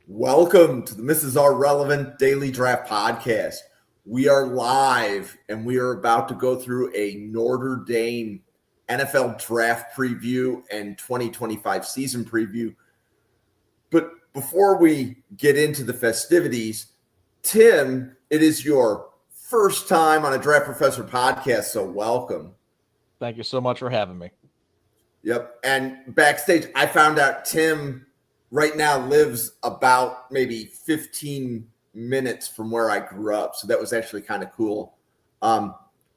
Welcome to the Mrs. R Relevant Daily Draft Podcast. We are live and we are about to go through a Notre Dame NFL draft preview and 2025 season preview. But before we get into the festivities, Tim, it is your first time on a Draft Professor podcast, so welcome. Thank you so much for having me. Yep. And backstage, I found out Tim right now lives about maybe 15 minutes from where I grew up. So that was actually kind of cool.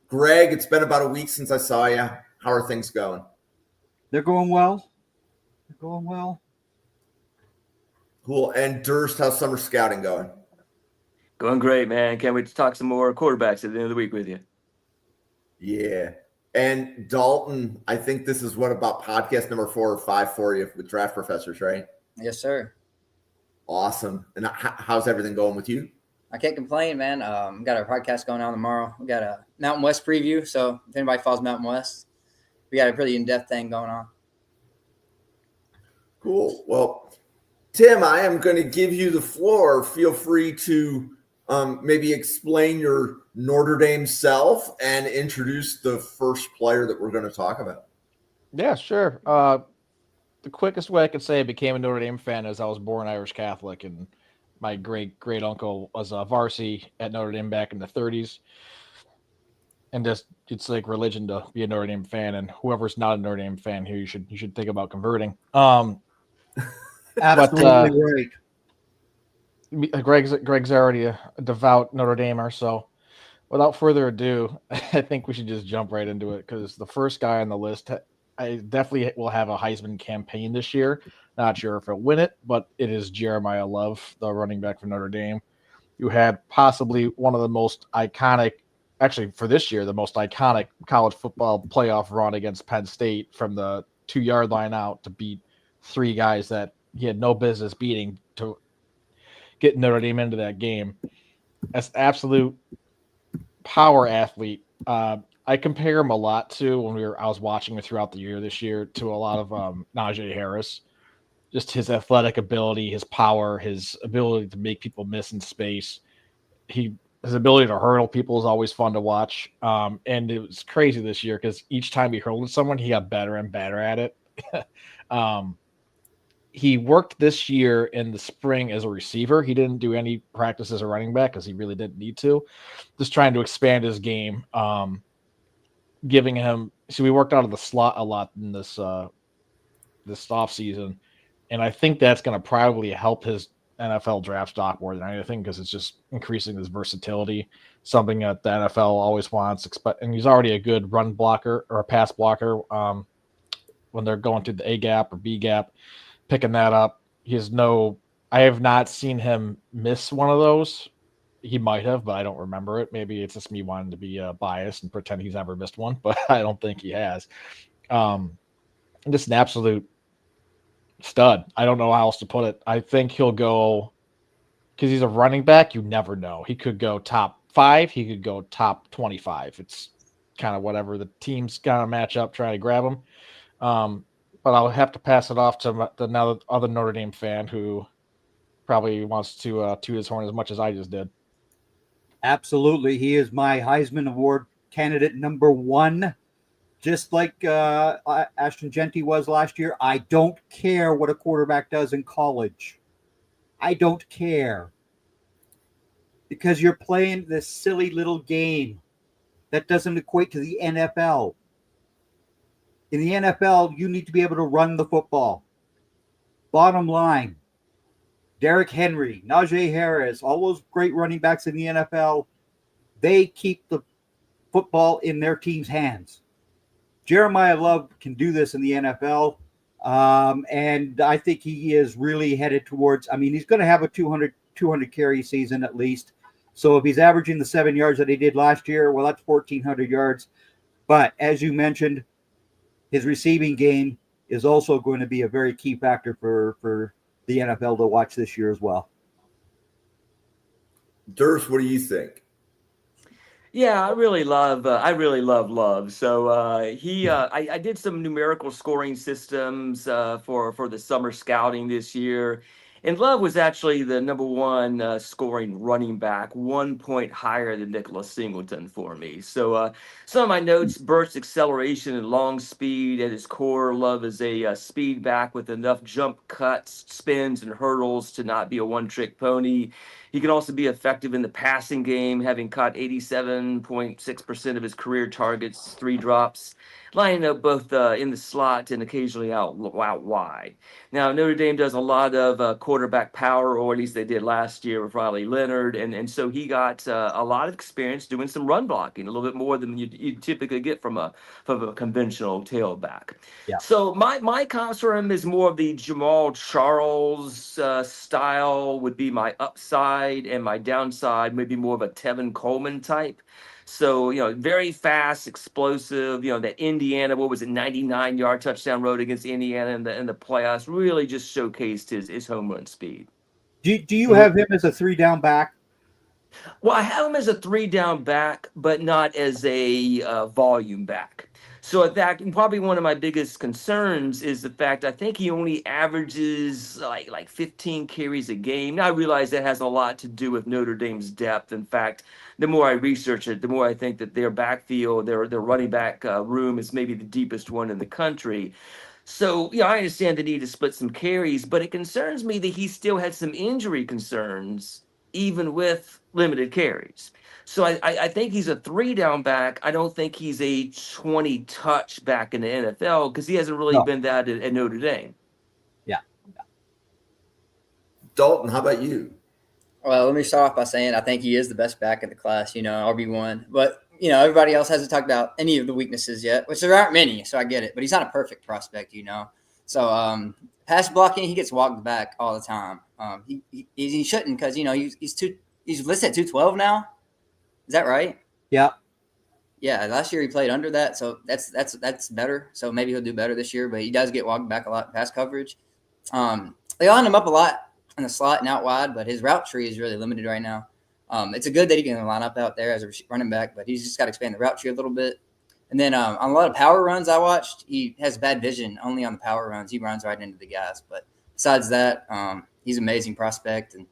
Greg, it's been about a week since I saw you. How are things going? They're going well. They're going well. Cool. And Durst, how's summer scouting going? Going great, man. Can't wait to talk some more quarterbacks at the end of the week with you. Yeah. And Dalton, I think this is what, about podcast number 4 or 5 for you with Draft Professors, right? Yes, sir. Awesome. And how's everything going with you? I can't complain, man. We got our podcast going on tomorrow. We got a Mountain West preview. So if anybody follows Mountain West, we got a pretty in-depth thing going on. Cool. Well, Tim, I am going to give you the floor. Feel free to maybe explain your Notre Dame self and introduce the first player that we're going to talk about. Yeah, sure. The quickest way I could say I became a Notre Dame fan is I was born Irish Catholic, and my great uncle was a varsity at Notre Dame back in the 30s. And just it's like religion to be a Notre Dame fan, and whoever's not a Notre Dame fan here, you should think about converting. Absolutely right. Greg's already a devout Notre Damer, so without further ado, I think we should just jump right into it, because the first guy on the list, I definitely will have a Heisman campaign this year. Not sure if he'll win it, but it is Jeremiyah Love, the running back for Notre Dame, who had possibly one of the most iconic, actually for this year, the most iconic college football playoff run against Penn State from the 2-yard line out to beat 3 guys that he had no business beating to get Notre Dame into that game. As absolute power athlete. I compare him a lot to when I was watching him throughout the year this year to a lot of Najee Harris. Just his athletic ability, his power, his ability to make people miss in space. His ability to hurdle people is always fun to watch. And it was crazy this year because each time he hurdled someone, he got better and better at it. He worked this year in the spring as a receiver. He didn't do any practice as a running back because he really didn't need to. Just trying to expand his game. Giving him, so we worked out of the slot a lot in this off season, and I think that's going to probably help his NFL draft stock more than anything, because it's just increasing his versatility, something that the NFL always wants. And he's already a good run blocker or a pass blocker when they're going through the A gap or B gap, picking that up. I have not seen him miss one of those. He might have, but I don't remember it. Maybe it's just me wanting to be biased and pretend he's never missed one, but I don't think he has. Just an absolute stud. I don't know how else to put it. I think he'll go, because he's a running back, you never know. He could go top 5. He could go top 25. It's kind of whatever the team's got to match up, try to grab him. But I'll have to pass it off to the other Notre Dame fan who probably wants to toot his horn as much as I just did. Absolutely. He is my Heisman Award candidate number 1, just like Ashton Jeanty was last year. I don't care what a quarterback does in college. I don't care. Because you're playing this silly little game that doesn't equate to the NFL. In the NFL, you need to be able to run the football. Bottom line, Derrick Henry, Najee Harris, all those great running backs in the NFL, they keep the football in their team's hands. Jeremiyah Love can do this in the NFL, and I think he is really headed towards, he's going to have a 200 carry season at least. So if he's averaging the 7 yards that he did last year, well, that's 1,400 yards. But as you mentioned, his receiving game is also going to be a very key factor for the NFL to watch this year as well. Durst, what do you think? Yeah, I really love Love. So I did some numerical scoring systems for the summer scouting this year, And Love was actually the number one scoring running back, 1 point higher than Nicholas Singleton for me. So some of my notes: burst, acceleration, and long speed at his core. Love is a speed back with enough jump cuts, spins, and hurdles to not be a one-trick pony. He can also be effective in the passing game, having caught 87.6% of his career targets, 3 drops, lining up both in the slot and occasionally out wide. Now, Notre Dame does a lot of quarterback power, or at least they did last year with Riley Leonard, and so he got a lot of experience doing some run blocking, a little bit more than you typically get from a conventional tailback. Yeah. So my comps for him is more of the Jamal Charles style would be my upside, and my downside maybe more of a Tevin Coleman type. So, very fast, explosive, that Indiana, what was it, 99-yard touchdown road against Indiana in the playoffs really just showcased his home run speed. Do you have him as a 3-down back? Well, I have him as a 3-down back, but not as a volume back. So, in fact, probably one of my biggest concerns is the fact I think he only averages like 15 carries a game. Now, I realize that has a lot to do with Notre Dame's depth. In fact, the more I research it, the more I think that their backfield, their running back room is maybe the deepest one in the country. So, I understand the need to split some carries, but it concerns me that he still had some injury concerns, even with limited carries. So I think he's a 3-down back. I don't think he's a 20 touch back in the NFL because he hasn't really been that at Notre Dame. Yeah. Dalton, how about you? Well, let me start off by saying I think he is the best back in the class, RB1. But, everybody else hasn't talked about any of the weaknesses yet, which there aren't many, so I get it. But he's not a perfect prospect, So pass blocking, he gets walked back all the time. He shouldn't because, he's listed at 212 now. Is that right? Yeah. Yeah, last year he played under that, so that's better. So maybe he'll do better this year, but he does get walked back a lot in pass coverage. They line him up a lot in the slot and out wide, but his route tree is really limited right now. It's a good that he can line up out there as a running back, but he's just got to expand the route tree a little bit. And then on a lot of power runs I watched, he has bad vision only on the power runs. He runs right into the guys. But besides that, he's an amazing prospect, and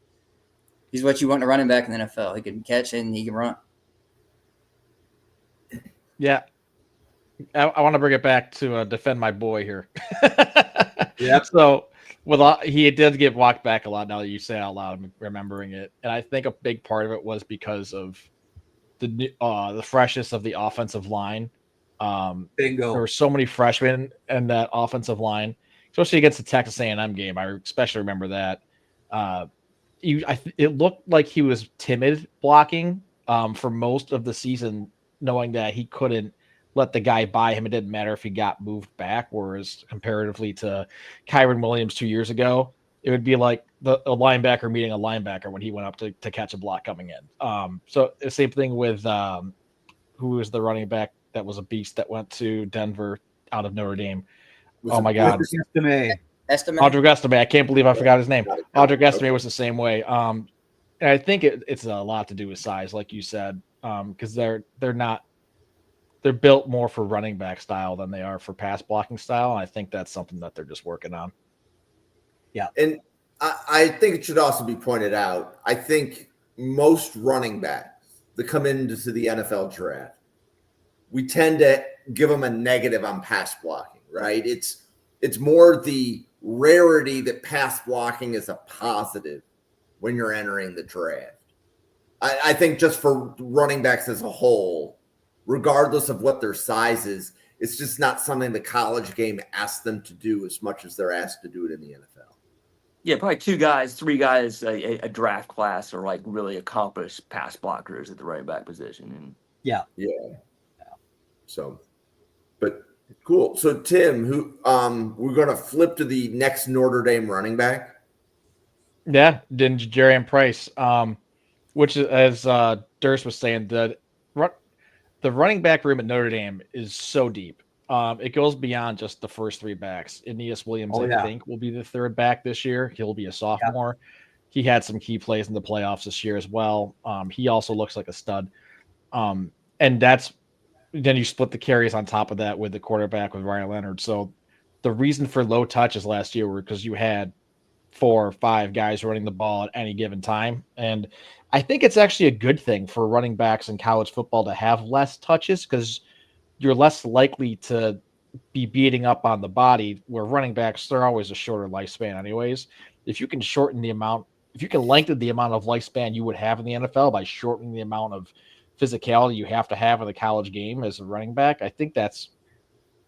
he's what you want in a running back in the NFL. He can catch and he can run. Yeah. I want to bring it back to defend my boy here. Yeah. So he did get walked back a lot now that you say it out loud, remembering it. And I think a big part of it was because of the freshness of the offensive line. Bingo. There were so many freshmen in that offensive line, especially against the Texas A&M game. I especially remember that. It looked like he was timid blocking for most of the season, knowing that he couldn't let the guy by him. It didn't matter if he got moved back, whereas comparatively to Kyron Williams 2 years ago, it would be like a linebacker meeting a linebacker when he went up to catch a block coming in. So the same thing with who was the running back that was a beast that went to Denver out of Notre Dame. Oh my God. Estime. Audric Estime. I can't believe I forgot his name. Audric Estime was the same way. And I think it's a lot to do with size, like you said, because they're built more for running back style than they are for pass blocking style. And I think that's something that they're just working on. Yeah. And I think it should also be pointed out, I think most running backs that come into the NFL draft, we tend to give them a negative on pass blocking, right? It's more the rarity that pass blocking is a positive when you're entering the draft. I think just for running backs as a whole, regardless of what their size is, it's just not something the college game asks them to do as much as they're asked to do it in the NFL. Yeah, probably 2 guys, 3 guys, a draft class are like really accomplished pass blockers at the running back position. And Yeah. So, but cool. So Tim, who we're going to flip to the next Notre Dame running back. Yeah, Jadarian Price, which is, as Durst was saying, the running back room at Notre Dame is so deep. It goes beyond just the first 3 backs. Aeneas Williams, I think, will be the 3rd back this year. He'll be a sophomore. Yeah. He had some key plays in the playoffs this year as well. He also looks like a stud. And then you split the carries on top of that with the quarterback with Riley Leonard. So the reason for low touches last year were because you had 4 or 5 guys running the ball at any given time. And I think it's actually a good thing for running backs in college football to have less touches because you're less likely to be beating up on the body, where running backs, they're always a shorter lifespan anyways. If you can lengthen the amount of lifespan you would have in the NFL by shortening the amount of physicality you have to have in the college game as a running back, I think that's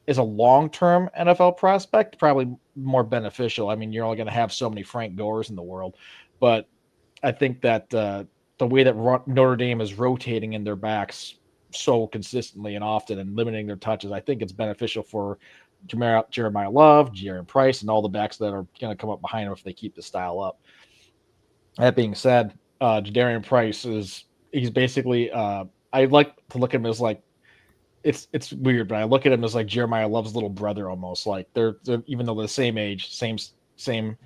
is a long-term NFL prospect, probably more beneficial. I mean, you're only going to have so many Frank Gores in the world, but I think that the way that Notre Dame is rotating in their backs so consistently and often and limiting their touches, I think it's beneficial for Jeremiah Love, Jadarian Price, and all the backs that are going to come up behind him if they keep the style up. That being said, Jadarian Price he's basically I like to look at him as like it's weird, but I look at him as like Jeremiah Love's little brother almost. Like they're even though they're the same age, same.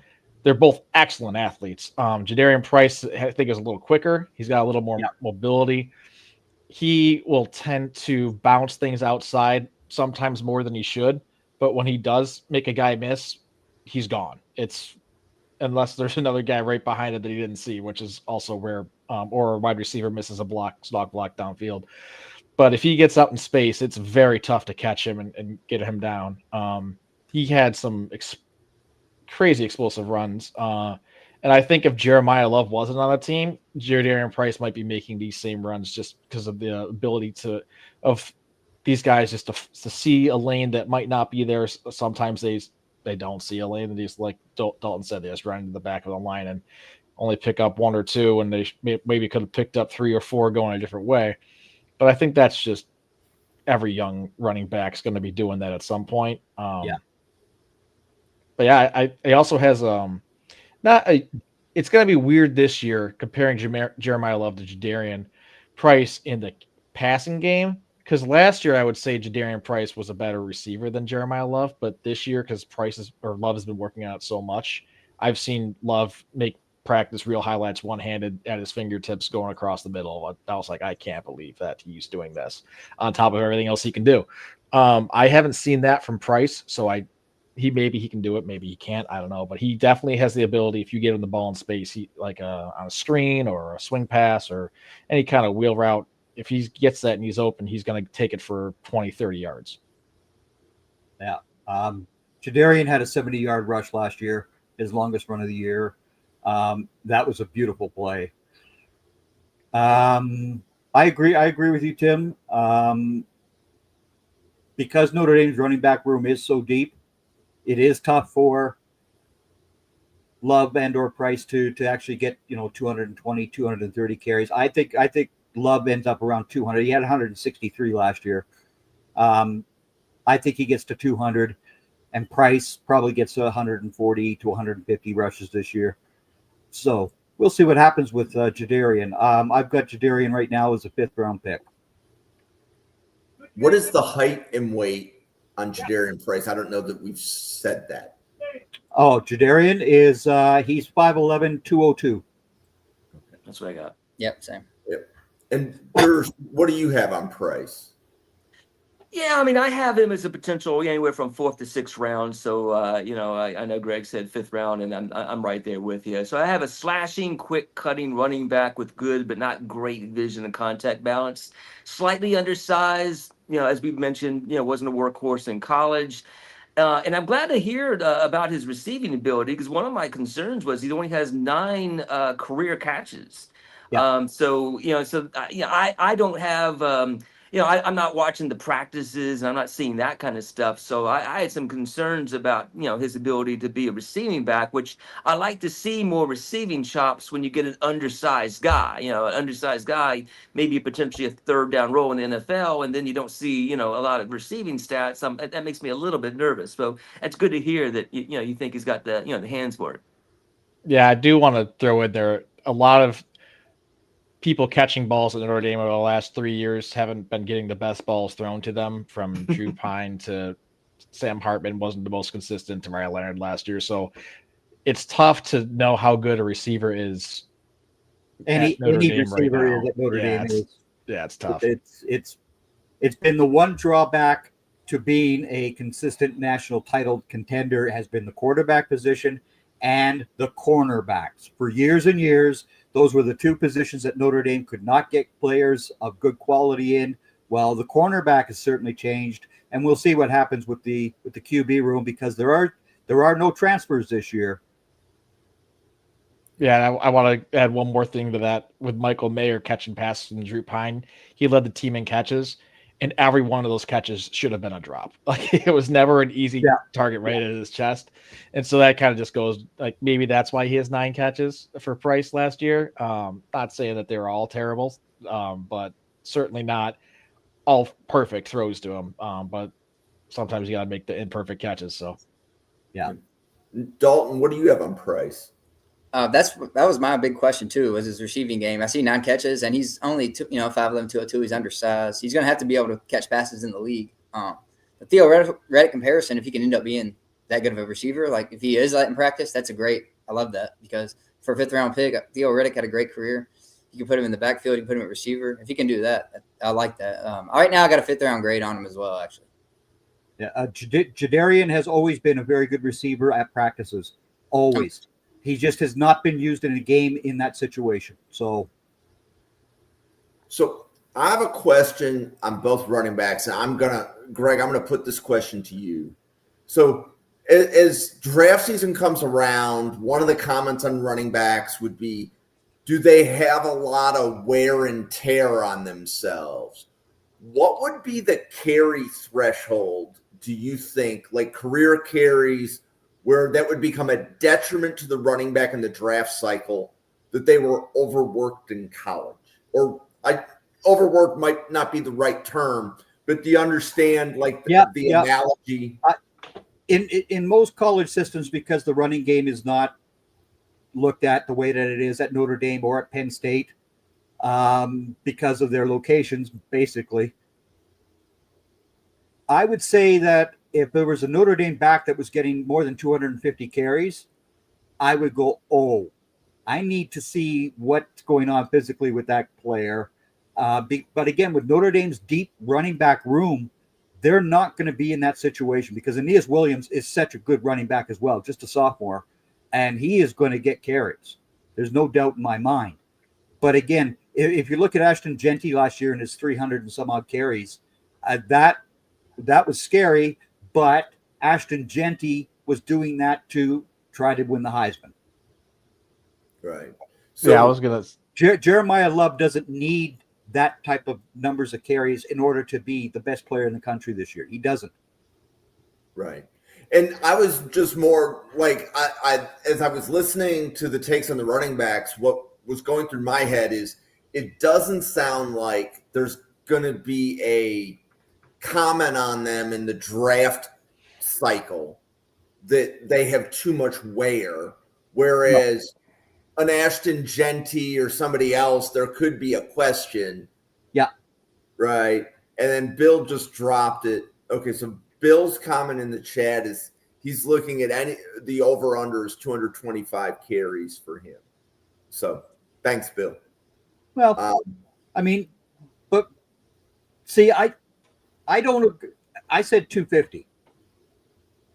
They're both excellent athletes. Jadarian Price, I think, is a little quicker. He's got a little more mobility. He will tend to bounce things outside sometimes more than he should, but when he does make a guy miss, he's gone. It's unless there's another guy right behind it that he didn't see, which is also rare, or a wide receiver misses a stock block downfield. But if he gets out in space, it's very tough to catch him and get him down. He had some crazy explosive runs. And I think if Jeremiah Love wasn't on the team, Jadarian Price might be making these same runs just because of the ability of these guys just to see a lane that might not be there. Sometimes they don't see a lane, and just like Dalton said, they just run into the back of the line and only pick up 1 or 2, and they maybe could have picked up 3 or 4 going a different way. But I think that's just every young running back's going to be doing that at some point. But yeah, he also has it's going to be weird this year comparing Jeremiah Love to Jadarian Price in the passing game, because last year I would say Jadarian Price was a better receiver than Jeremiah Love, but this year because Love has been working out so much, I've seen Love make practice real highlights one-handed at his fingertips going across the middle. I was like, I can't believe that he's doing this on top of everything else he can do. I haven't seen that from Price, so maybe he can do it, maybe he can't, I don't know, but he definitely has the ability. If you give him the ball in space, he like on a screen or a swing pass or any kind of wheel route, if he gets that and he's open, he's going to take it for 20-30 yards. Yeah. Jadarian had a 70-yard rush last year, his longest run of the year. That was a beautiful play. I agree with you, Tim. Because Notre Dame's running back room is so deep, it is tough for Love and or Price to actually get 220, 230 carries. I think Love ends up around 200. He had 163 last year. I think he gets to 200, and Price probably gets to 140 to 150 rushes this year. So we'll see what happens with Jadarian. I've got Jadarian right now as a 5th-round pick. What is the height and weight on Jadarian Price? I don't know that we've said that. Oh, Jadarian is he's 5'11", 202. That's what I got. Yep, same. Yep. And what do you have on Price? Yeah, I mean, I have him as a potential anywhere from 4th to 6th round. So, I know Greg said 5th round, and I'm right there with you. So I have a slashing, quick cutting running back with good but not great vision and contact balance. Slightly undersized, as we've mentioned, wasn't a workhorse in college. And I'm glad to hear about his receiving ability, because one of my concerns was he only has 9 career catches. Yeah. I don't have. I'm not watching the practices and I'm not seeing that kind of stuff. So I had some concerns about, his ability to be a receiving back, which I like to see more receiving chops when you get an undersized guy. An undersized guy, maybe potentially a 3rd down role in the NFL, and then you don't see, a lot of receiving stats. That makes me a little bit nervous. So it's good to hear that, you think he's got the, the hands for it. Yeah, I do want to throw in there a lot of people catching balls at Notre Dame over the last 3 years haven't been getting the best balls thrown to them, from Drew Pine to Sam Hartman wasn't the most consistent to Riley Leonard last year. So it's tough to know how good a receiver is. Any receiver right is at Notre Dame is. Yeah, it's tough. It's been the one drawback to being a consistent national title contender has been the quarterback position and the cornerbacks. For years and years, those were the two positions that Notre Dame could not get players of good quality in. Well, the cornerback has certainly changed, and we'll see what happens with the QB room, because there are no transfers this year. Yeah, and I want to add one more thing to that. With Michael Mayer catching passes and Drew Pine, he led the team in catches, and every one of those catches should have been a drop. Like, it was never an easy target right at his chest. And so that kind of just goes, like, maybe that's why he has 9 catches for Price last year. Not saying that they were all terrible, but certainly not all perfect throws to him. But sometimes you got to make the imperfect catches. So, yeah. Dalton, what do you have on Price? That was my big question too, was his receiving game. I see 9 catches, and he's only 5'11", 202. He's undersized. He's going to have to be able to catch passes in the league. The theoretic comparison, if he can end up being that good of a receiver, like if he is that in practice, that's I love that, because for a 5th round pick, Theo Riddick had a great career. You can put him in the backfield, you can put him at receiver. If he can do that, I like that. Right now, I got a 5th round grade on him as well, actually. Yeah, Jadarian has always been a very good receiver at practices, always. He just has not been used in a game in that situation. So I have a question on both running backs, and Greg, I'm gonna put this question to you. So as draft season comes around, one of the comments on running backs would be, do they have a lot of wear and tear on themselves? What would be the carry threshold, do you think, like career carries, where that would become a detriment to the running back in the draft cycle, that they were overworked in college? Or overworked might not be the right term, but do you understand the analogy? In most college systems, because the running game is not looked at the way that it is at Notre Dame or at Penn State, because of their locations, basically, I would say that if there was a Notre Dame back that was getting more than 250 carries, I would go, I need to see what's going on physically with that player. But again, with Notre Dame's deep running back room, they're not going to be in that situation, because Aeneas Williams is such a good running back as well, just a sophomore, and he is going to get carries. There's no doubt in my mind. But again, if you look at Ashton Jeanty last year and his 300 and some odd carries, that was scary. But Ashton Jeanty was doing that to try to win the Heisman. Right. So I was going to. Jeremiah Love doesn't need that type of numbers of carries in order to be the best player in the country this year. He doesn't. Right. And I was just more like, I as I was listening to the takes on the running backs, what was going through my head is, it doesn't sound like there's going to be a comment on them in the draft cycle that they have too much wear, whereas an Ashton Jeanty or somebody else, there could be a question. Yeah. Right. And then Bill just dropped it. Okay, so Bill's comment in the chat is he's looking at the over-under is 225 carries for him. So thanks, Bill. Well, but see, I don't. I said 250.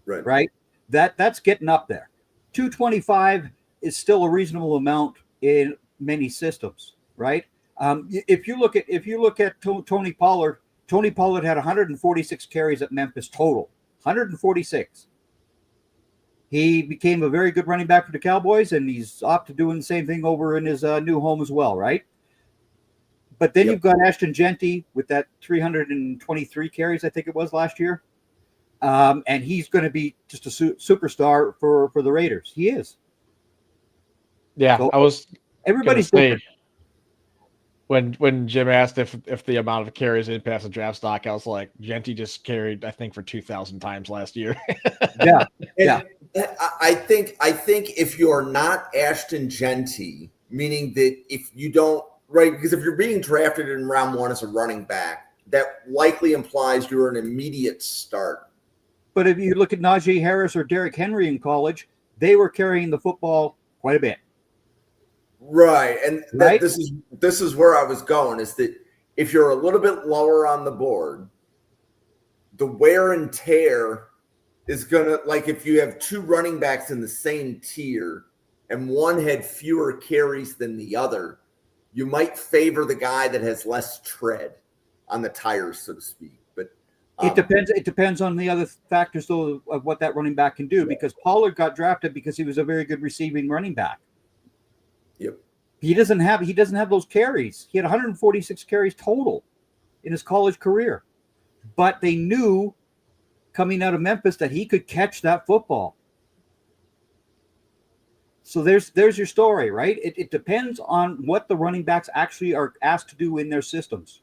Right. That's getting up there. 225 is still a reasonable amount in many systems. Right. If you look at Tony Pollard had 146 carries at Memphis total. 146. He became a very good running back for the Cowboys, and he's off to doing the same thing over in his new home as well. Right. But then you've got Ashton Jeanty with that 323 carries, I think it was last year. And he's going to be just a superstar for the Raiders. He is. Yeah, so everybody's different. When Jim asked if the amount of carries didn't pass the draft stock, I was like, Jeanty just carried, I think, for 2,000 times last year. Yeah. I think if you're not Ashton Jeanty, meaning that if you don't, right, because if you're being drafted in round 1 as a running back, that likely implies you're an immediate start. But if you look at Najee Harris or Derrick Henry in college, they were carrying the football quite a bit. Right. And this is where I was going, is that if you're a little bit lower on the board, the wear and tear is going to, like, if you have two running backs in the same tier and one had fewer carries than the other, you might favor the guy that has less tread on the tires, so to speak. But it depends. It depends on the other factors, though, of what that running back can do. Because Pollard got drafted because he was a very good receiving running back. Yep. He doesn't have those carries. He had 146 carries total in his college career, but they knew coming out of Memphis that he could catch that football. So there's your story, right? It depends on what the running backs actually are asked to do in their systems.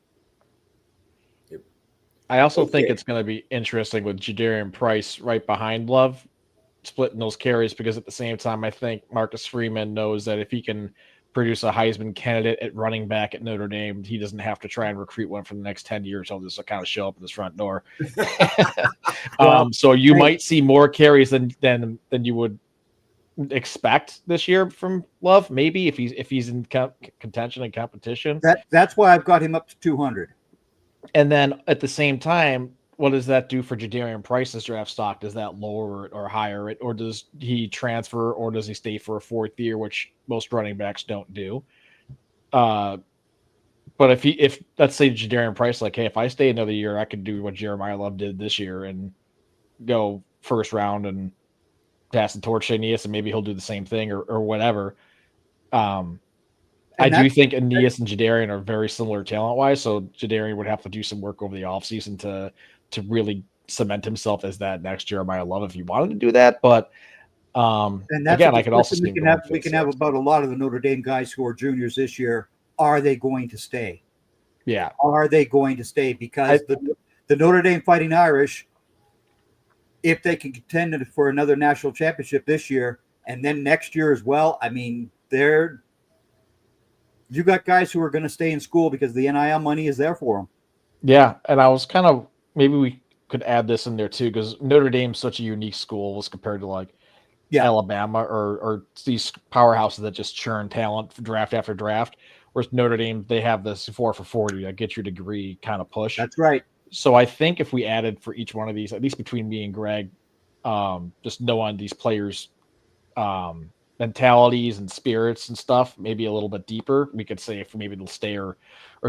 I also think it's going to be interesting with Jadarian Price right behind Love, splitting those carries, because at the same time, I think Marcus Freeman knows that if he can produce a Heisman candidate at running back at Notre Dame, he doesn't have to try and recruit one for the next 10 years. He'll just kind of show up at his front door. So you might see more carries than you would expect this year from Love, maybe if he's in contention and competition. That's why I've got him up to 200. And then at the same time, what does that do for Jadarian Price's draft stock? Does that lower it or higher it, or does he transfer, or does he stay for a fourth year, which most running backs don't do? But if let's say Jadarian Price, like, hey, if I stay another year, I could do what Jeremiah Love did this year and go first round and pass the torch to Aeneas, and maybe he'll do the same thing or whatever. I do think Aeneas and Jadarian are very similar talent-wise, so Jadarian would have to do some work over the offseason to really cement himself as that next Jeremiah Love if he wanted to do that. But again, I could also see we can have about a lot of the Notre Dame guys who are juniors this year. Are they going to stay? Yeah. Are they going to stay? Because the Notre Dame Fighting Irish, if they can contend for another national championship this year and then next year as well, I mean, you got guys who are going to stay in school because the NIL money is there for them. Yeah, and I was kind of, maybe we could add this in there too, because Notre Dame's such a unique school as compared to like Alabama or these powerhouses that just churn talent draft after draft. Whereas Notre Dame, they have this 4 for 40, like get your degree kind of push. That's right. So I think if we added for each one of these, at least between me and Greg, just knowing these players' mentalities and spirits and stuff, maybe a little bit deeper, we could say if maybe they'll stay or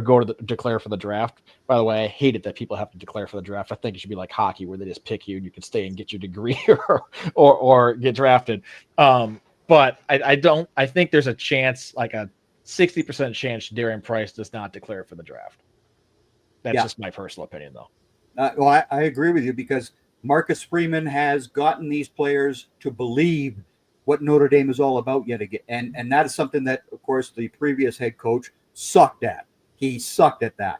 go to declare for the draft. By the way, I hate it that people have to declare for the draft. I think it should be like hockey where they just pick you and you can stay and get your degree or get drafted. But I think there's a chance, like a 60% chance Jadarian Price does not declare for the draft. That's just my personal opinion, though. Well, I agree with you, because Marcus Freeman has gotten these players to believe what Notre Dame is all about yet again. And that is something that, of course, the previous head coach sucked at. He sucked at that.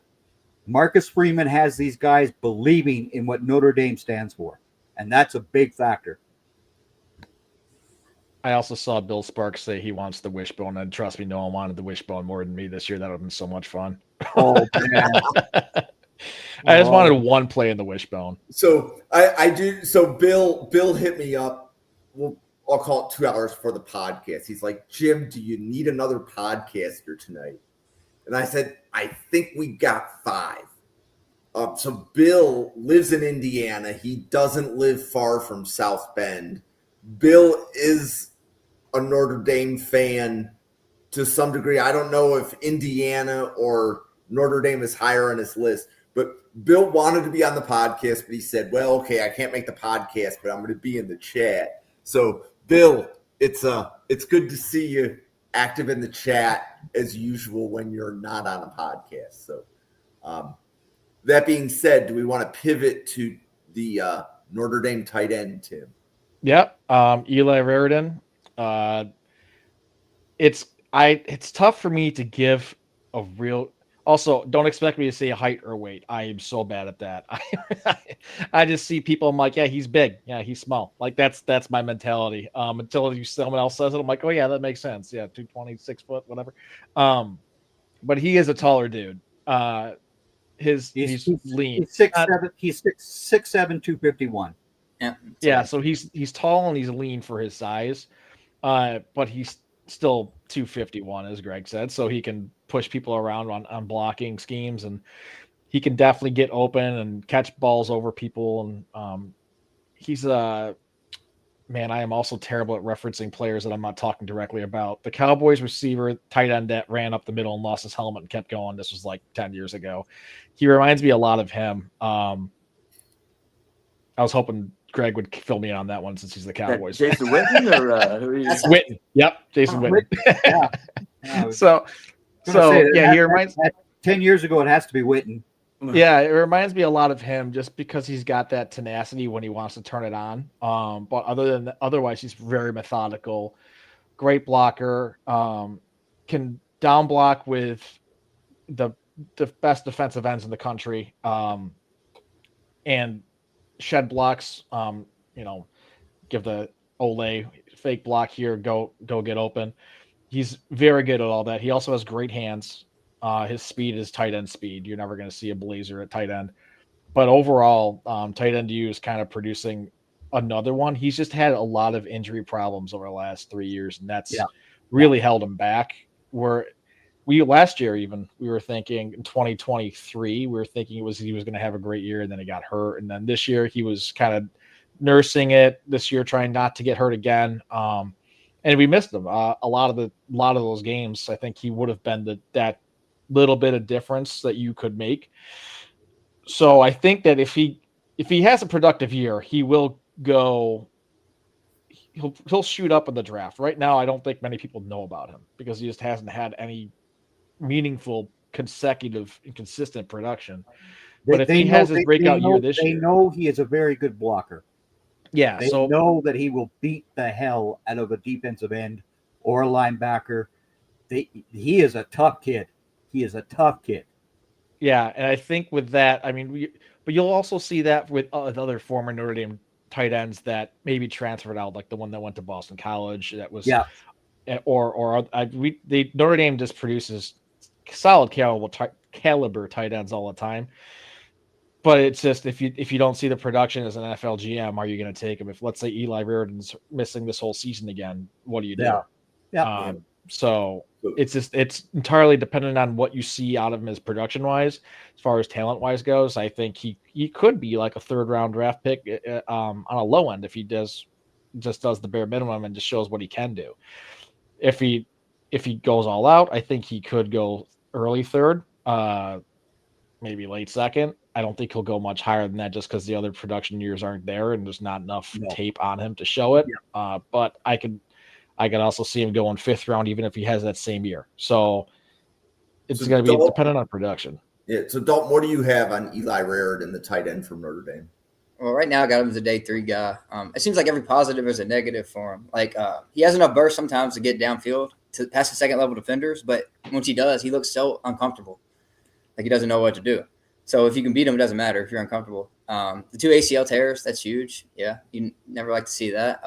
Marcus Freeman has these guys believing in what Notre Dame stands for. And that's a big factor. I also saw Bill Sparks say he wants the wishbone, and trust me, no one wanted the wishbone more than me this year. That would have been so much fun. Oh, man. I just wanted one play in the wishbone. So I do. So Bill hit me up. Well, I'll call it 2 hours for the podcast. He's like, Jim, do you need another podcaster tonight? And I said, I think we got 5. So Bill lives in Indiana. He doesn't live far from South Bend. Bill is a Notre Dame fan to some degree. I don't know if Indiana or Notre Dame is higher on his list, but Bill wanted to be on the podcast, but he said, well, okay, I can't make the podcast, but I'm going to be in the chat. So Bill, it's good to see you active in the chat as usual when you're not on a podcast. So that being said, do we want to pivot to the Notre Dame tight end, Tim? Yep. Eli Raridon. It's tough for me to give a real. Also, don't expect me to say height or weight. I am so bad at that. I just see people. I'm like, yeah, he's big. Yeah, he's small. Like that's my mentality. Until someone else says it, I'm like, oh yeah, that makes sense. Yeah, 220, 6 foot, whatever. But he is a taller dude. He's lean. He's 6'7". He's 6'7", 251. Yeah. So he's tall and he's lean for his size. But he's still 251, as Greg said, so he can push people around on blocking schemes, and he can definitely get open and catch balls over people. And he's man, I am also terrible at referencing players that I'm not talking directly about. The Cowboys receiver, tight end that ran up the middle and lost his helmet and kept going. This was like 10 years ago. He reminds me a lot of him. I was hoping Greg would fill me in on that one since he's the Cowboys. Jason Witten or who are you? Witten. Yep, Jason Witten. Yeah. So yeah, he reminds. 10 years ago, it has to be Witten. Yeah, it reminds me a lot of him just because he's got that tenacity when he wants to turn it on. But otherwise, he's very methodical, great blocker, can down block with the best defensive ends in the country, and shed blocks. Give the Ole fake block here, go get open. He's very good at all that. He also has great hands. His speed is tight end speed. You're never going to see a blazer at tight end. But overall, tight end U is kind of producing another one. He's just had a lot of injury problems over the last 3 years, and that's really held him back. Where last year even we were thinking in 2023, we were thinking he was going to have a great year, and then he got hurt. And then this year he was kind of nursing it. This year trying not to get hurt again. And we missed him. A lot of those games, I think he would have been that little bit of difference that you could make. So I think that if he has a productive year, he'll shoot up in the draft. Right now, I don't think many people know about him because he just hasn't had any meaningful, consecutive, and consistent production. But if he has his breakout year this year, they know he is a very good blocker. Yeah, they know that he will beat the hell out of a defensive end or a linebacker. He is a tough kid. He is a tough kid. Yeah, and I think with that, I mean, but you'll also see that with other former Notre Dame tight ends that maybe transferred out, like the one that went to Boston College. That was, Notre Dame just produces solid caliber tight ends all the time. But it's just if you don't see the production as an NFL GM, are you going to take him? If let's say Eli Raridon's missing this whole season again, what do you do? Yeah. So it's entirely dependent on what you see out of him as production wise, as far as talent wise goes. I think he could be like a 3rd round draft pick on a low end if he does the bare minimum and just shows what he can do. If he goes all out, I think he could go early 3rd, maybe late 2nd. I don't think he'll go much higher than that just because the other production years aren't there and there's not enough tape on him to show it. Yeah. But I could also see him going 5th round, even if he has that same year. So it's going to be dependent on production. Yeah. So Dalton, what do you have on Eli Raridon, the tight end from Notre Dame? Well, right now I got him as a day 3 guy. It seems like every positive is a negative for him. Like he has enough burst sometimes to get downfield to pass the 2nd level defenders, but once he does, he looks so uncomfortable. Like he doesn't know what to do. So if you can beat him, it doesn't matter if you're uncomfortable. The 2 ACL tears, that's huge. Yeah, you never like to see that.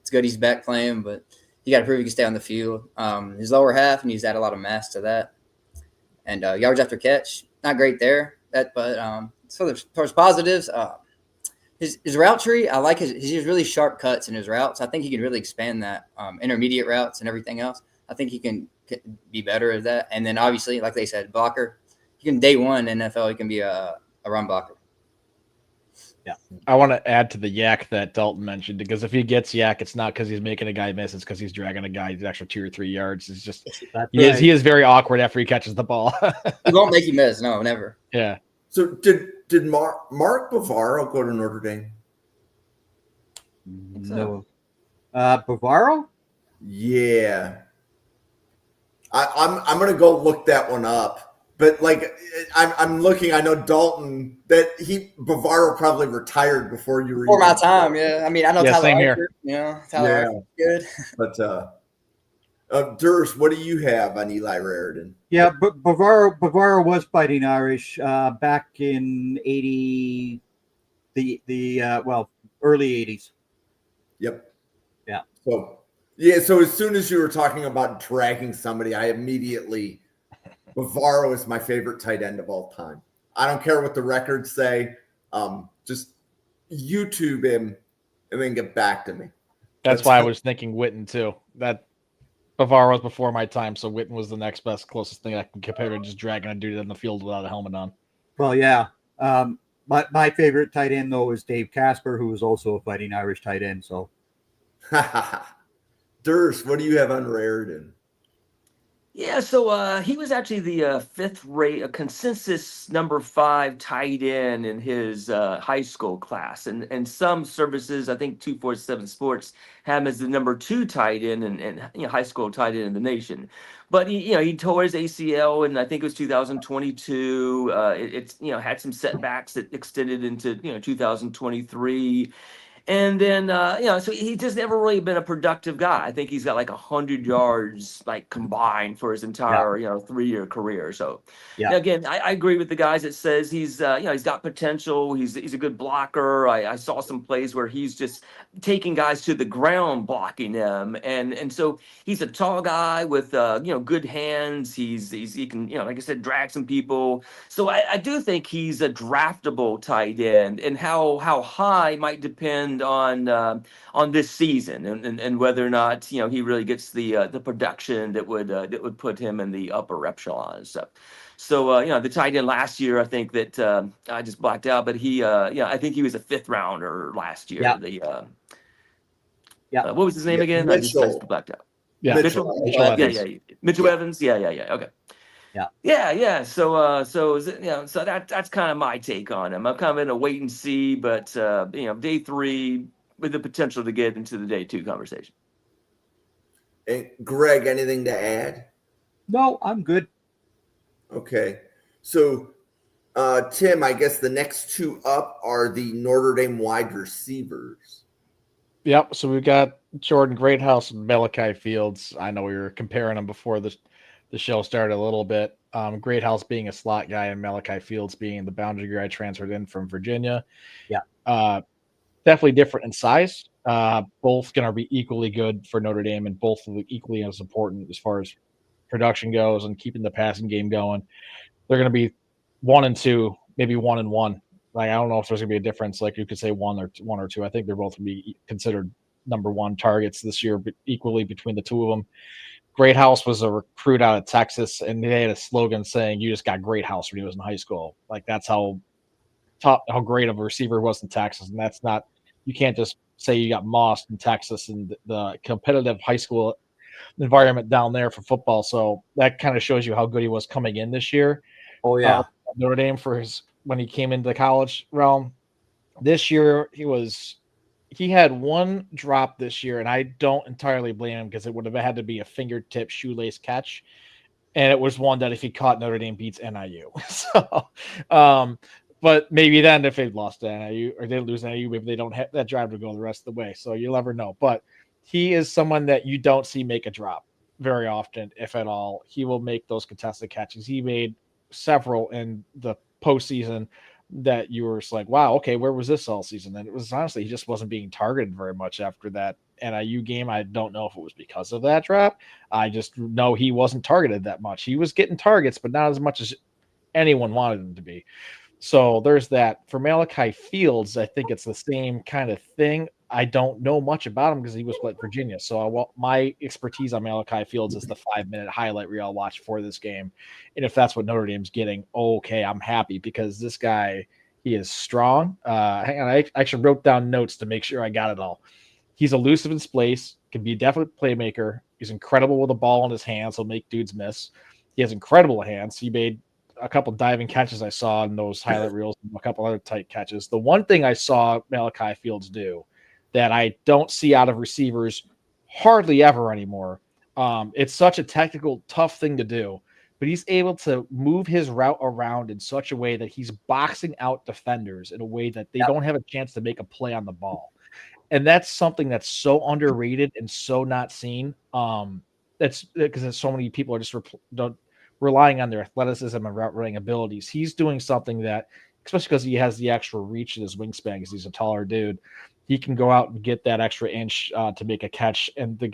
It's good he's back playing, but you got to prove he can stay on the field. His lower half needs to add a lot of mass to that. And yards after catch, not great there. So there's positives. His route tree, I like he has really sharp cuts in his routes. I think he can really expand that. Intermediate routes and everything else. I think he can be better at that. And then obviously, like they said, blocker. He can day 1 NFL. He can be a run blocker. Yeah, I want to add to the yak that Dalton mentioned because if he gets yak, it's not because he's making a guy miss; it's because he's dragging a guy the extra 2 or 3 yards. It's just he is very awkward after he catches the ball. He won't make you miss. No, never. Yeah. So did Mark Bavaro go to Notre Dame? No. Bavaro? Yeah. I'm gonna go look that one up. But like I'm looking, I know Dalton that Bavaro probably retired before you were before my time. Yeah, I mean I know Tyler. Same Archer, here. You know Tyler Archer, good. But Durs, what do you have on Eli Raridon? Yeah, but Bavaro was fighting Irish back in '80, early '80s. Yep. Yeah. So as soon as you were talking about dragging somebody, I immediately. Bavaro is my favorite tight end of all time. I don't care what the records say. Just YouTube him and then get back to me. That's why I was thinking Witten too. That Bavaro was before my time, so Witten was the next best, closest thing I can compare to just dragging a dude on the field without a helmet on. Well, yeah. My favorite tight end, though, is Dave Casper, who is also a Fighting Irish tight end. So, Durst, what do you have on Raridon? Yeah, so he was actually the fifth rate, a consensus number 5 tight end in his high school class, and some services, I think 247 Sports, have him as the number 2 tight end and high school tight end in the nation. But he tore his ACL, and I think it was 2022. It's had some setbacks that extended into 2023. And then, so he's just never really been a productive guy. I think he's got like 100 yards, like combined for his entire, 3-year career. So, Yeah. now, again, I agree with the guys that says he's, he's got potential. He's a good blocker. I saw some plays where he's just taking guys to the ground, blocking them, and so he's a tall guy with, good hands. He can, like I said, drag some people. So I do think he's a draftable tight end, and how high might depend on this season and whether or not he really gets the production that would put him in the upper echelon. So the tight end last year, I think that I just blacked out, but he I think he was a 5th rounder last year. Yeah. What was his name again? I just blacked out. Yeah, Mitchell. Evans. Mitchell Evans. Yeah. Okay. Yeah. So that's kind of my take on him. I'm kind of in a wait and see, but day 3 with the potential to get into the day 2 conversation. And Greg, anything to add? no, I'm good. Okay. So, Tim, I guess the next 2 up are the Notre Dame wide receivers. Yep. So we've got Jordan Greathouse and Malachi Fields. I know we were comparing them before the show started a little bit. Greathouse being a slot guy and Malachi Fields being the boundary guy transferred in from Virginia. Yeah. Definitely different in size. Both going to be equally good for Notre Dame and both equally as important as far as production goes and keeping the passing game going. They're going to be 1 and 2, maybe 1 and 1. Like, I don't know if there's going to be a difference. Like, you could say 1 or 2. I think they're both going to be considered number 1 targets this year, but equally between the 2 of them. Greathouse was a recruit out of Texas, and they had a slogan saying, "You just got Greathouse" when he was in high school. Like, that's how great of a receiver he was in Texas, and that's not. You can't just say you got Moss in Texas and the competitive high school environment down there for football. So that kind of shows you how good he was coming in this year. Oh, yeah. Notre Dame when he came into the college realm. This year he had 1 drop this year, and I don't entirely blame him because it would have had to be a fingertip shoelace catch. And it was one that if he caught, Notre Dame beats NIU. So, but maybe then if they lost to NIU or they lose NIU, maybe they don't have that drive to go the rest of the way. So you'll never know. But he is someone that you don't see make a drop very often, if at all. He will make those contested catches. He made several in the postseason that you were just like, wow, okay, where was this all season? And it was honestly, he just wasn't being targeted very much after that NIU game. I don't know if it was because of that drop. I just know he wasn't targeted that much. He was getting targets, but not as much as anyone wanted him to be. So there's that. For Malachi Fields, I think it's the same kind of thing. I don't know much about him because he was at Virginia. So my expertise on Malachi Fields is the 5-minute highlight reel I'll watch for this game. And if that's what Notre Dame's getting, okay, I'm happy because this guy, he is strong. Hang on, I actually wrote down notes to make sure I got it all. He's elusive in space, can be a definite playmaker. He's incredible with the ball in his hands. He'll make dudes miss. He has incredible hands. He made a couple diving catches I saw in those highlight reels, and a couple other tight catches. The one thing I saw Malachi Fields do that I don't see out of receivers hardly ever anymore. It's such a technical, tough thing to do, but he's able to move his route around in such a way that he's boxing out defenders in a way that they don't have a chance to make a play on the ball. And that's something that's so underrated and so not seen. That's because so many people are just relying on their athleticism and route running abilities. He's doing something that, especially because he has the extra reach in his wingspan because he's a taller dude, he can go out and get that extra inch to make a catch, and the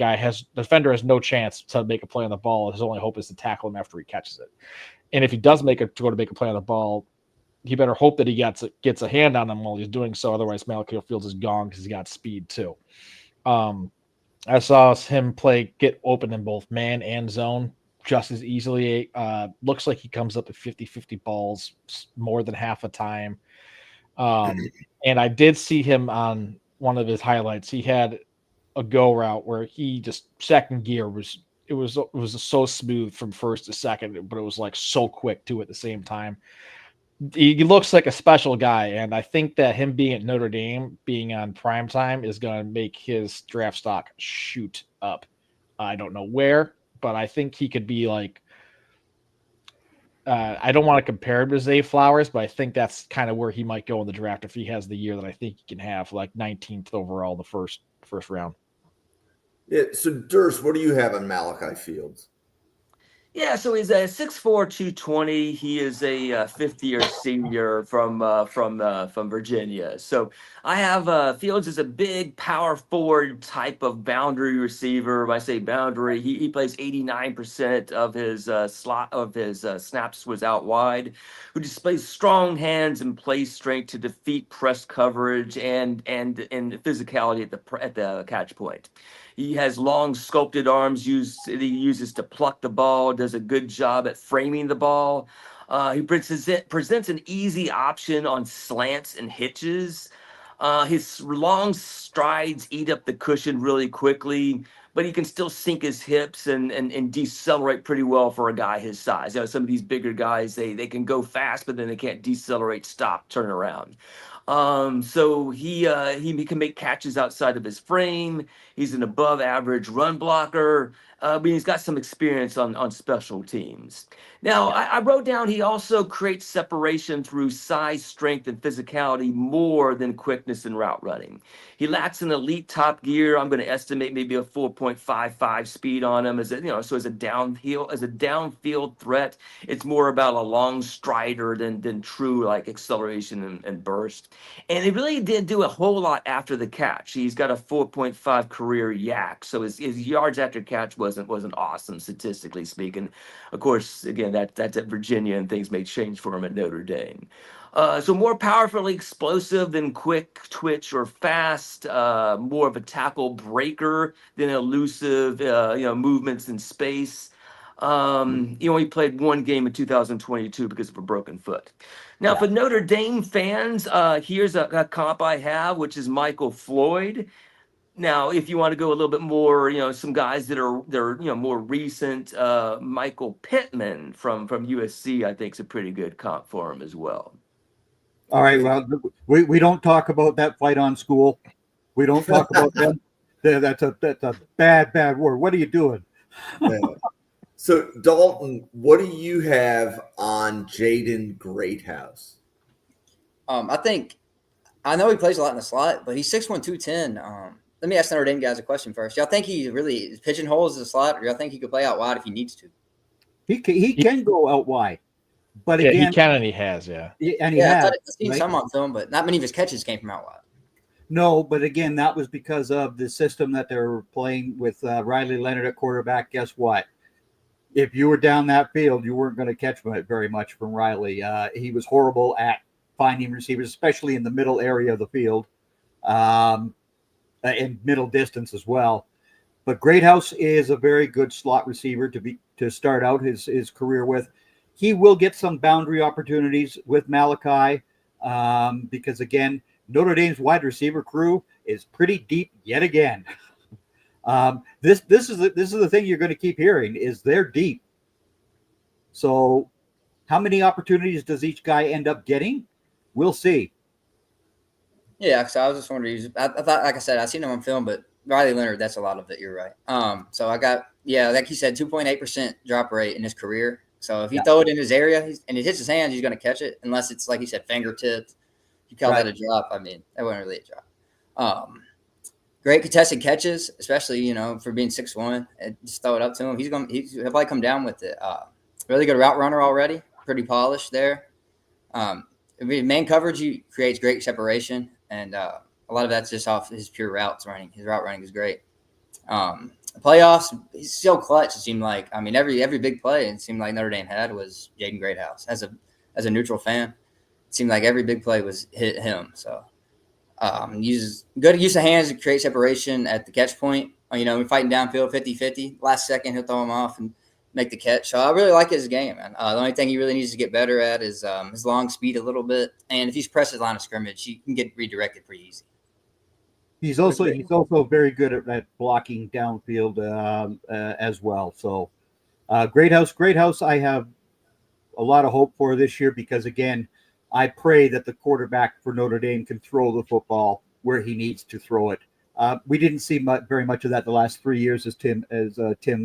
defender has no chance to make a play on the ball. His only hope is to tackle him after he catches it. And if he does go to make a play on the ball, he better hope that he gets a hand on him while he's doing so. Otherwise, Malachi Fields is gone because he got speed too. I saw him get open in both man and zone just as easily. Looks like he comes up with 50-50 balls more than half the time. And I did see him on one of his highlights. He had a go route where he just second gear was so smooth from first to second, but it was like so quick too at the same time. He looks like a special guy, and I think that him being at Notre Dame, being on prime time, is going to make his draft stock shoot up. I don't know where, but I think he could be like. I don't want to compare him to Zay Flowers, but I think that's kind of where he might go in the draft if he has the year that I think he can have, like 19th overall, the first round. Yeah. So, Durst, what do you have on Malachi Fields? Yeah, so he's a 6'4", 220. He is a fifth-year senior from Virginia. So I have Fields is a big power forward type of boundary receiver. When I say boundary, he plays 89% of his snaps was out wide, who displays strong hands and play strength to defeat press coverage and physicality at the catch point. He has long sculpted arms he uses to pluck the ball, does a good job at framing the ball. He presents an easy option on slants and hitches. His long strides eat up the cushion really quickly, but he can still sink his hips and decelerate pretty well for a guy his size. You know, some of these bigger guys, they can go fast, but then they can't decelerate, stop, turn around. So he can make catches outside of his frame. He's an above average run blocker. But he's got some experience on special teams. Now, I wrote down he also creates separation through size, strength, and physicality more than quickness and route running. He lacks an elite top gear. I'm going to estimate maybe a 4.55 speed on him as a downfield threat. It's more about a long strider than true like acceleration and burst. And he really didn't do a whole lot after the catch. He's got a 4.5 career yak, so his yards after catch wasn't awesome statistically speaking. Of course, again, that's at Virginia, and things may change for him at Notre Dame. So more powerfully explosive than quick twitch or fast, more of a tackle breaker than elusive, movements in space. He only played one game in 2022 because of a broken foot. Now, for Notre Dame fans, here's a comp I have, which is Michael Floyd. Now, if you want to go a little bit more, some guys they're more recent, Michael Pittman from USC, I think is a pretty good comp for him as well. All right. Well, we don't talk about that fight on school. We don't talk about them. That's a bad word. What are you doing? Yeah. So, Dalton, what do you have on Jaden Greathouse? I know he plays a lot in the slot, but he's 6'1", 210. Let me ask Notre Dame guys a question first. Y'all think he really pigeonholes the slot, or y'all think he could play out wide if he needs to? He can go out wide, but yeah, again, he can and he has, and I've seen some on film, but not many of his catches came from out wide. No, but again, that was because of the system that they're playing with Riley Leonard at quarterback. Guess what? If you were down that field, you weren't going to catch very much from Riley. He was horrible at finding receivers, especially in the middle area of the field, in middle distance as well. But Greathouse is a very good slot receiver to start out his career with. He will get some boundary opportunities with Malachi because, again, Notre Dame's wide receiver crew is pretty deep yet again. This is the thing you're going to keep hearing is they're deep. So how many opportunities does each guy end up getting? We'll see. Yeah, so I was just wondering. I thought, like I said, I've seen him on film, but Riley Leonard, that's a lot of it. You're right. So I got, like he said, 2.8% drop rate in his career. So if you throw it in his area and it hits his hands, he's going to catch it, unless it's like he said, fingertips. You call that a drop? I mean, that wasn't really a drop. Great contested catches, especially for being 6'1". Just throw it up to him. He'll probably come down with it. Really good route runner already, pretty polished there. Man coverage, he creates great separation, and a lot of that's just off his pure routes running. His route running is great. Playoffs, he's so clutch. It seemed like every big play it seemed like Notre Dame had was Jaden Greathouse. As a neutral fan, it seemed like every big play was hit him. So uses good use of hands to create separation at the catch point. We're fighting downfield 50-50. Last second, he'll throw him off and make the catch. So I really like his game, man. The only thing he really needs to get better at is his long speed a little bit. And if he's pressed his line of scrimmage, he can get redirected pretty easy. He's also very good at blocking downfield as well. So Greathouse, I have a lot of hope for this year because, again, I pray that the quarterback for Notre Dame can throw the football where he needs to throw it. We didn't see very much of that the last 3 years, as Tim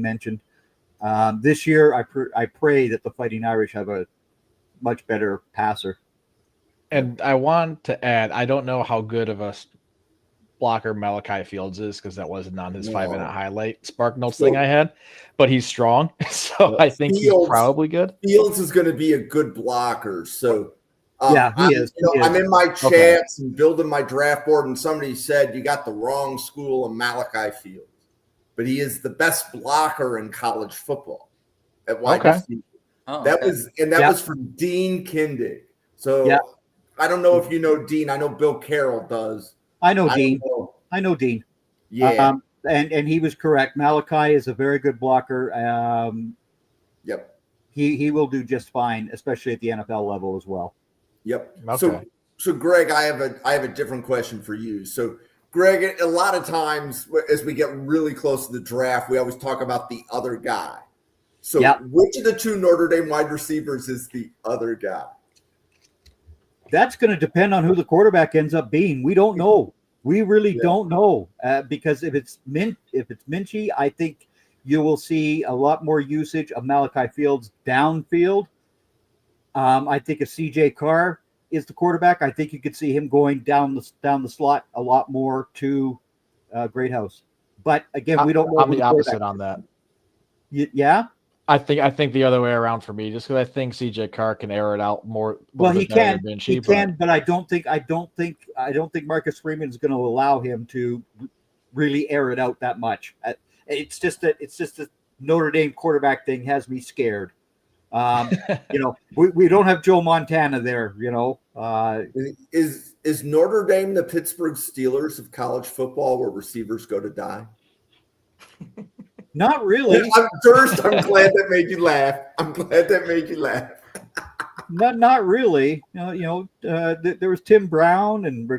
mentioned. This year, I pray that the Fighting Irish have a much better passer. And I want to add, I don't know how good of a blocker Malachi Fields is because that wasn't on his 5-minute highlight Spark Notes thing I had, but he's strong. So I think he's probably good. Fields is going to be a good blocker. So he is. I'm in my chats and building my draft board, and somebody said you got the wrong school of Malachi Fields, but he is the best blocker in college football at wide receiver. That was from Dean Kindig. So I don't know if you know Dean. I know Bill Carroll does. I know Dean. Yeah. And he was correct. Malachi is a very good blocker. Yep. He will do just fine, especially at the NFL level as well. Yep. Okay. So Greg, I have a different question for you. So Greg, a lot of times as we get really close to the draft, we always talk about the other guy. So which of the two Notre Dame wide receivers is the other guy? That's going to depend on who the quarterback ends up being. We don't know. We really don't know because if it's Minchie, I think you will see a lot more usage of Malachi Fields downfield. I think if CJ Carr is the quarterback, I think you could see him going down the slot a lot more to Greathouse. But again, we don't know. I'm the opposite on that. Yeah. I think the other way around for me, just because I think CJ Carr can air it out more. Well, he can, but I don't think Marcus Freeman is going to allow him to really air it out that much. It's just that Notre Dame quarterback thing has me scared. We don't have Joe Montana there. Is Notre Dame the Pittsburgh Steelers of college football, where receivers go to die? Not really. I'm glad that made you laugh. Not really. There was Tim Brown and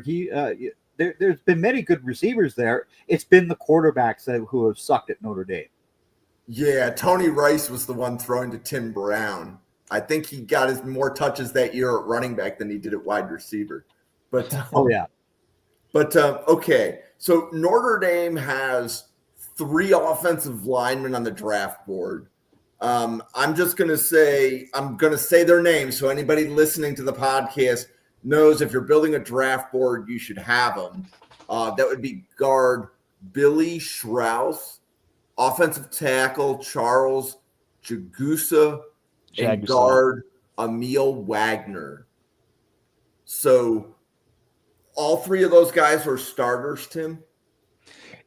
there's been many good receivers there. It's been the quarterbacks who have sucked at Notre Dame. Yeah, Tony Rice was the one throwing to Tim Brown. I think he got his more touches that year at running back than he did at wide receiver. But okay. So Notre Dame has 3 offensive linemen on the draft board. I'm going to say their names so anybody listening to the podcast knows if you're building a draft board, you should have them. That would be guard Billy Schrauth, offensive tackle Charles Jagusah, and guard Aamil Wagner. So all 3 of those guys were starters, Tim?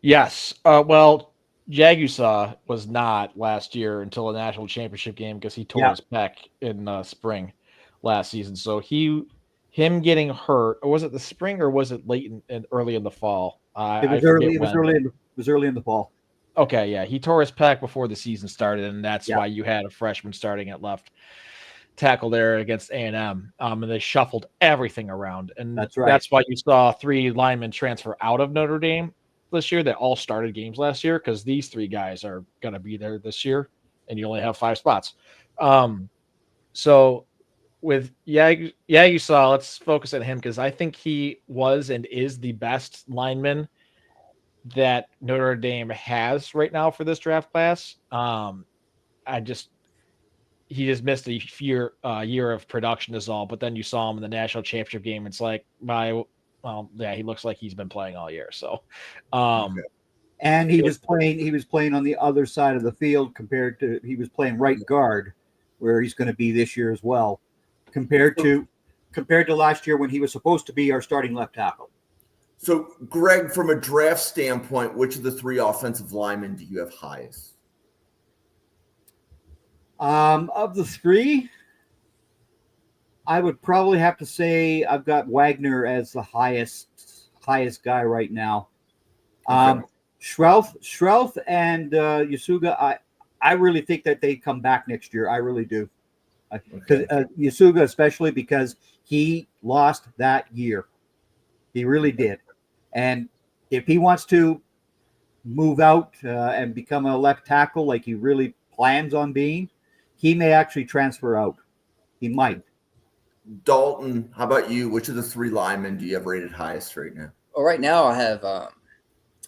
Yes. Well, Jagusah was not last year until the national championship game because he tore his pec in spring last season. So him getting hurt, or was it the spring or was it late and early in the fall? It was early in the fall. Okay, yeah. He tore his pec before the season started, and that's why you had a freshman starting at left tackle there against A&M. And they shuffled everything around. And that's why you saw 3 linemen transfer out of Notre Dame this year that all started games last year, because these 3 guys are going to be there this year, and you only have 5 spots. So with Jagusah, let's focus on him because I think he was and is the best lineman that Notre Dame has right now for this draft class. He just missed a year of production is all, but then you saw him in the national championship game. It's like, he looks like he's been playing all year. So, and he was playing on the other side of the field he was playing right guard, where he's going to be this year as well, compared to last year when he was supposed to be our starting left tackle. So, Greg, from a draft standpoint, which of the 3 offensive linemen do you have highest? Of the 3, I would probably have to say I've got Wagner as the highest guy right now. Schrauth and Yasuga, I really think that they come back next year. I really do. Because Yasuga, especially because he lost that year. He really did. And if he wants to move out and become a left tackle like he really plans on being, he may actually transfer out. He might. Dalton, how about you? Which of the 3 linemen do you have rated highest right now? Well, right now I have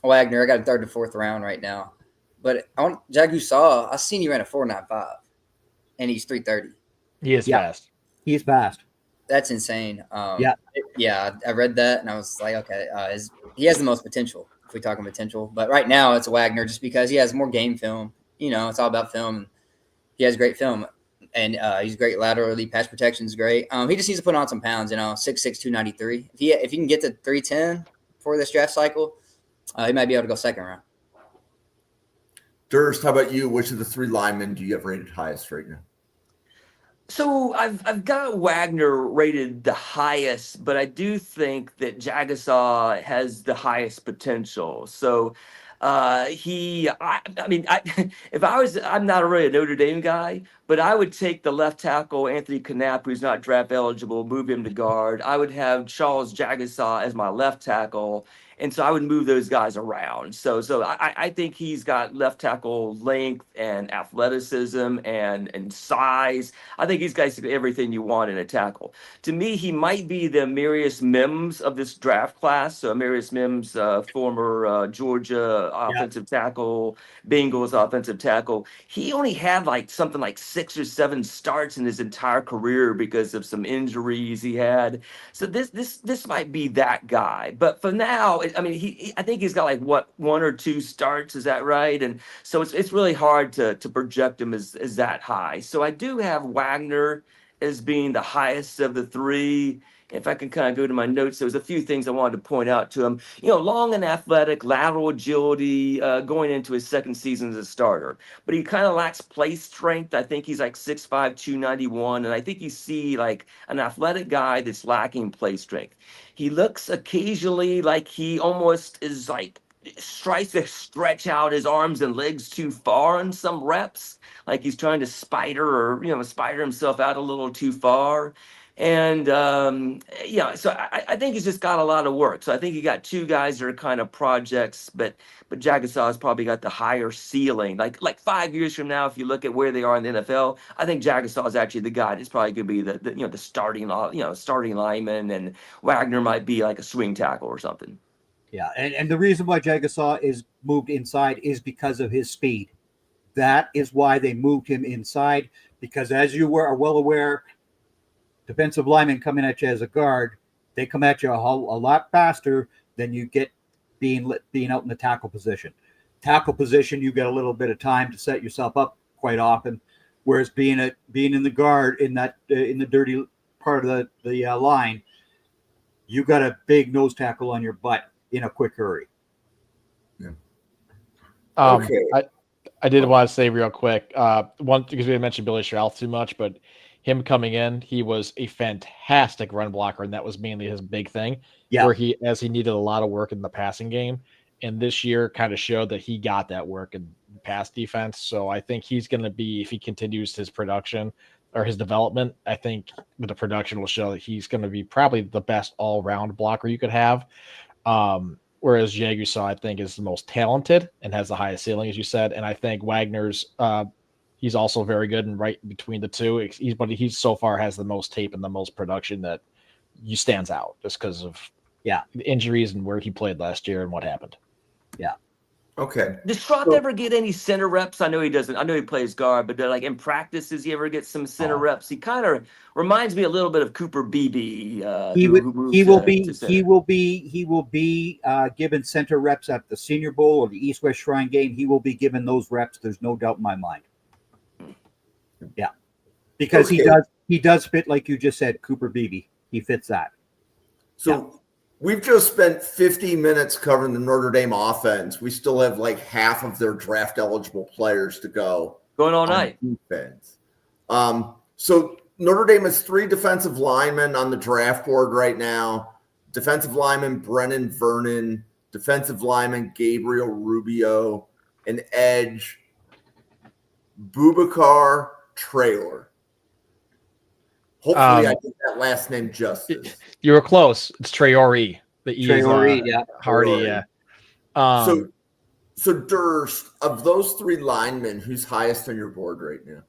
Wagner. I got a 3rd to 4th round right now. But on Jagusah, I seen he ran a 4.95, and he's 330. He is fast. He's fast. That's insane. Yeah. I read that, and I was like, okay, he has the most potential if we talking potential. But right now it's Wagner just because he has more game film. You know, it's all about film. He has great film, and he's great laterally. Pass protection is great. He just needs to put on some pounds, 6'6", 293. If he can get to 310 for this draft cycle, he might be able to go 2nd round. Durst, how about you? Which of the 3 linemen do you have rated highest right now? So I've got Wagner rated the highest, but I do think that Jagusah has the highest potential. So if I'm not really a Notre Dame guy, but I would take the left tackle, Anthony Knapp, who's not draft eligible, move him to guard. I would have Charles Jagusah as my left tackle. And so I would move those guys around. So I think he's got left tackle length and athleticism and size. I think he's got everything you want in a tackle. To me, he might be the Amarius Mims of this draft class. So Amarius Mims, former Georgia offensive tackle, Bengals offensive tackle. He only had something like 6 or 7 starts in his entire career because of some injuries he had. So this might be that guy. But for now, I think he's got 1 or 2 starts. Is that right? And so it's really hard to project him as that high. So I do have Wagner as being the highest of the 3. If I can kind of go to my notes, there was a few things I wanted to point out to him. Long and athletic, lateral agility, going into his 2nd season as a starter. But he kind of lacks play strength. I think he's 6'5", 291. And I think you see an athletic guy that's lacking play strength. He looks occasionally like he almost is tries to stretch out his arms and legs too far in some reps. Like he's trying to spider himself out a little too far. And so I think he's just got a lot of work. So I think you got 2 guys that are kind of projects, but Jagusah has probably got the higher ceiling. Like 5 years from now, if you look at where they are in the NFL, I think Jagusah is actually the guy that's probably going to be the starting lineman, and Wagner might be like a swing tackle or something. Yeah, and the reason why Jagusah is moved inside is because of his speed. That is why they moved him inside, because as you are well aware, defensive linemen coming at you as a guard, they come at you a lot faster than you get being out in the tackle position. Tackle position, you get a little bit of time to set yourself up quite often, whereas being in the guard in the dirty part of the line, you got a big nose tackle on your butt in a quick hurry. Yeah. Okay. I did want to say real quick, one, because we didn't mention Billy Schrauth too much, but him coming in, he was a fantastic run blocker, and that was mainly his big thing. Yeah. Where he needed a lot of work in the passing game, and this year kind of showed that he got that work in pass defense. So I think he's going to be, if he continues his production or his development, I think the production will show that he's going to be probably the best all-round blocker you could have. Whereas Jagusah, I think, is the most talented and has the highest ceiling, as you said. And I think Wagner's he's also very good and right between the 2. But he so far has the most tape and the most production that stands out just because of the injuries and where he played last year and what happened. Yeah. Okay. Does Schrauth ever get any center reps? I know he doesn't. I know he plays guard, but in practice, does he ever get some center reps? He kind of reminds me a little bit of Cooper Beebe. He will be given center reps at the Senior Bowl or the East West Shrine game. He will be given those reps. There's no doubt in my mind. Yeah, because he does fit, like you just said, Cooper Beebe. He fits that. So we've just spent 50 minutes covering the Notre Dame offense. We still have half of their draft eligible players to go. Going all night. Defense. So Notre Dame has 3 defensive linemen on the draft board right now. Defensive lineman Brenan, Vernon, defensive lineman Gabriel, Rubio, an edge Boubacar Traore. Hopefully, I did that last name justice. You were close. It's Traore. The E Traore, is yeah. Hardy, Traore. yeah. So Durst, of those three linemen, who's highest on your board right now?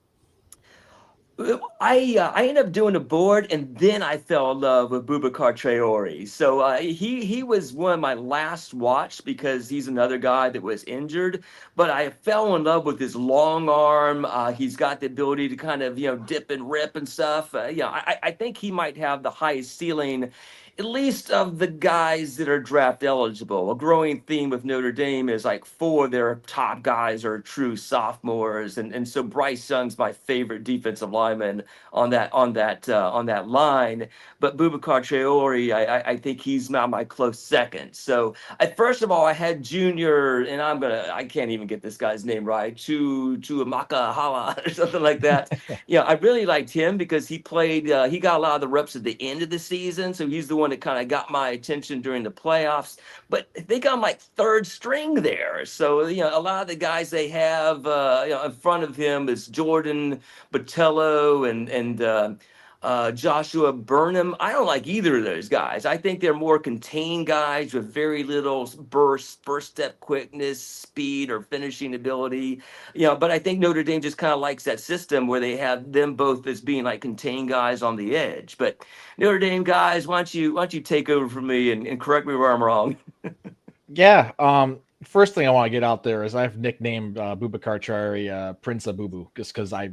I ended up doing a board, and then I fell in love with Boubacar Traore. So he was one of my last watch because he's another guy that was injured. But I fell in love with his long arm. He's got the ability to kind of dip and rip and stuff. I think he might have the highest ceiling, at least of the guys that are draft eligible. A growing theme with Notre Dame is like 4 of their top guys are true sophomores, and so Bryce Young's my favorite defensive lineman on that line. But Boubacar Traore, I think he's now my close second. So first of all, I had Junior, and I can't even get this guy's name right, Chuamaka Hala or something like that. I really liked him because he played. He got a lot of the reps at the end of the season, so he's the one that kind of got my attention during the playoffs. But they got him like third string there. So a lot of the guys they have in front of him is Jordan Botello and Joshua Burnham. I don't like either of those guys. I think they're more contained guys with very little burst, first step quickness, speed, or finishing ability. But I think Notre Dame just kind of likes that system where they have them both as being like contained guys on the edge. But Notre Dame guys, why don't you take over from me and correct me where I'm wrong? Yeah. First thing I want to get out there is I've nicknamed Boubacar Traore Prince of Boo Boo just because I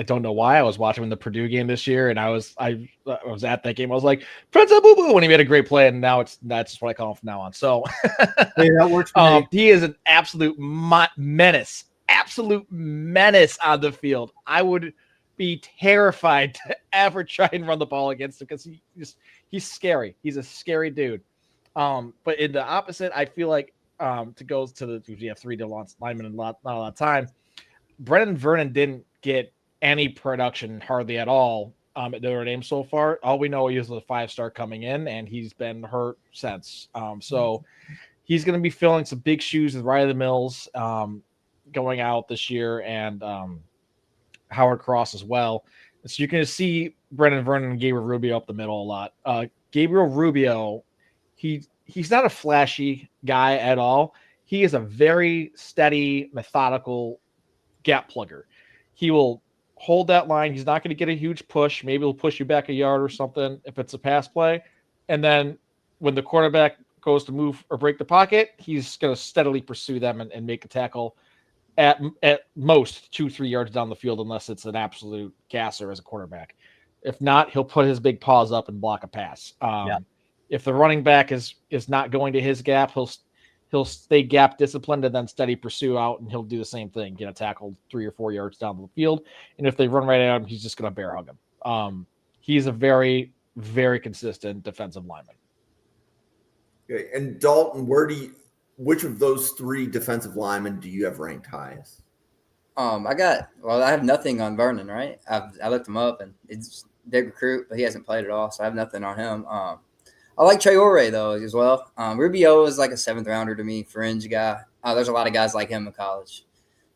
don't know why. I was watching the Purdue game this year, and I was at that game. I was like, Prince of Boo Boo when he made a great play, and that's just what I call him from now on. So Hey, that works for me. he is an absolute menace on the field. I would be terrified to ever try and run the ball against him because he's scary. He's a scary dude. But in the opposite, I feel like to go to the you have 3 linemen and not a lot of time. Vernon didn't get any production hardly at all at Notre Dame so far. All we know, he was a 5-star coming in, and he's been hurt since. So he's going to be filling some big shoes with Riley Mills going out this year, and Howard Cross as well. So you're going to see Vernon and Gabriel Rubio up the middle a lot. Gabriel Rubio, he's not a flashy guy at all. He is a very steady, methodical gap plugger. He will hold that line. He's not going to get a huge push. Maybe he'll push you back a yard or something if it's a pass play. And then when the quarterback goes to move or break the pocket, he's going to steadily pursue them and make a tackle at most 2-3 yards down the field, unless it's an absolute gasser as a quarterback. If not, he'll put his big paws up and block a pass. If the running back is not going to his gap, he'll stay gap disciplined and then steady pursue out, and he'll do the same thing, get a tackle 3 or 4 yards down the field. And if they run right at him, he's just going to bear hug him. He's a very, very consistent defensive lineman. Okay, and Dalton, which of those 3 defensive linemen do you have ranked highest? I have nothing on Vernon, right? I looked him up, and it's big recruit, but he hasn't played at all, so I have nothing on him. I like Traore, though, as well. Rubio is like a 7th rounder to me, fringe guy. There's a lot of guys like him in college.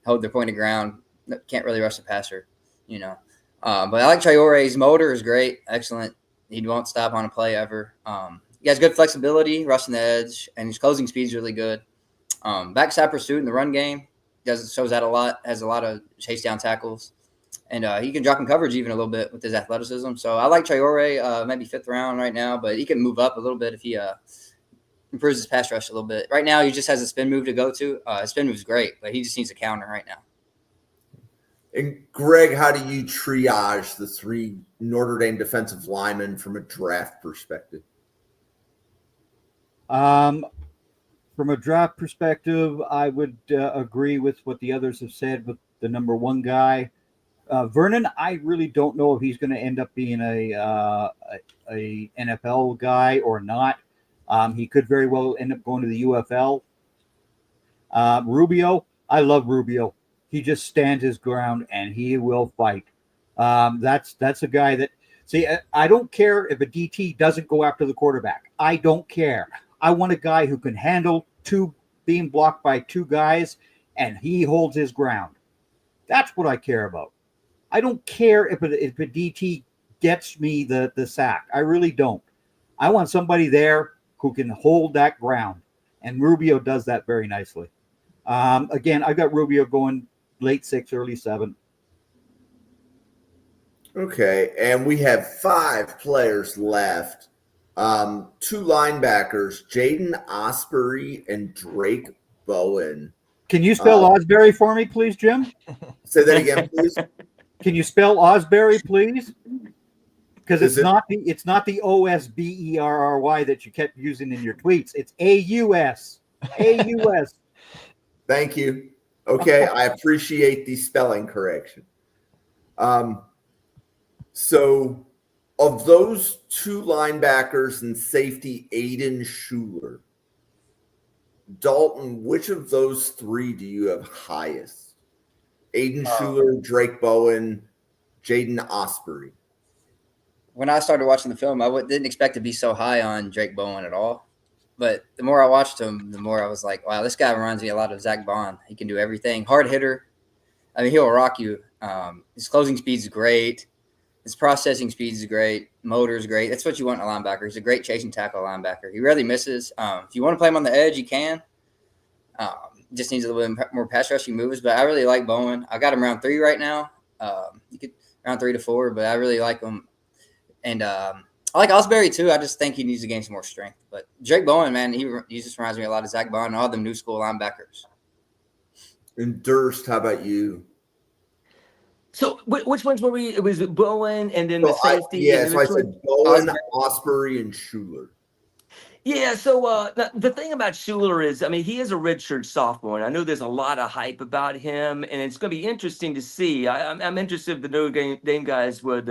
Hold their point of ground. Can't really rush the passer, But I like Traore. His motor is great, excellent. He won't stop on a play ever. He has good flexibility, rushing the edge, and his closing speed is really good. Backside pursuit in the run game shows that a lot. Has a lot of chase down tackles. And he can drop in coverage even a little bit with his athleticism. So I like Traore, maybe 5th round right now, but he can move up a little bit if he improves his pass rush a little bit. Right now, he just has a spin move to go to. His spin move is great, but he just needs a counter right now. And Greg, how do you triage the 3 Notre Dame defensive linemen from a draft perspective? From a draft perspective, I would agree with what the others have said with the number 1 guy. Vernon, I really don't know if he's going to end up being a NFL guy or not. He could very well end up going to the UFL. Rubio, I love Rubio. He just stands his ground and he will fight. That's a guy that, see, I don't care if a DT doesn't go after the quarterback. I don't care. I want a guy who can handle being blocked by 2 guys, and he holds his ground. That's what I care about. I don't care if a DT gets me the sack. I really don't. I want somebody there who can hold that ground. And Rubio does that very nicely. Again, I've got Rubio going late 6, early 7. Okay, and we have 5 players left. 2 linebackers, Jaden Osberry and Drayk Bowen. Can you spell Osberry for me, please, Jim? Say that again, please. Can you spell Osberry, please? Because Is it's not the Osberry that you kept using in your tweets. It's AUS. AUS. Thank you. Okay, I appreciate the spelling correction. So, of those 2 linebackers and safety, Aiden, Shuler, Dalton, which of those 3 do you have highest? Aiden, Shuler, Drayk Bowen, Jaden Osberry. When I started watching the film, I didn't expect to be so high on Drayk Bowen at all. But the more I watched him, the more I was like, wow, this guy reminds me a lot of Zach Bond. He can do everything. Hard hitter. I mean, he'll rock you. His closing speed is great. His processing speed is great. Motor is great. That's what you want in a linebacker. He's a great chasing tackle linebacker. He rarely misses. If you want to play him on the edge, you can. Just needs a little bit more pass rushing moves. But I really like Bowen. I got him round 3 right now. You could round 3 to 4, but I really like him. And I like Osberry too. I just think he needs to gain some more strength. But Drayk Bowen, man, he just reminds me a lot of Zach Bond and all them new school linebackers. And Durst, how about you? So which ones were we? It was Bowen and then the safety. So I said Bowen, Osberry, and Shuler. Yeah, so the thing about Shuler is, I mean, he is a redshirt sophomore, and I know there's a lot of hype about him, and it's going to be interesting to see. I'm interested if the Notre Dame guys would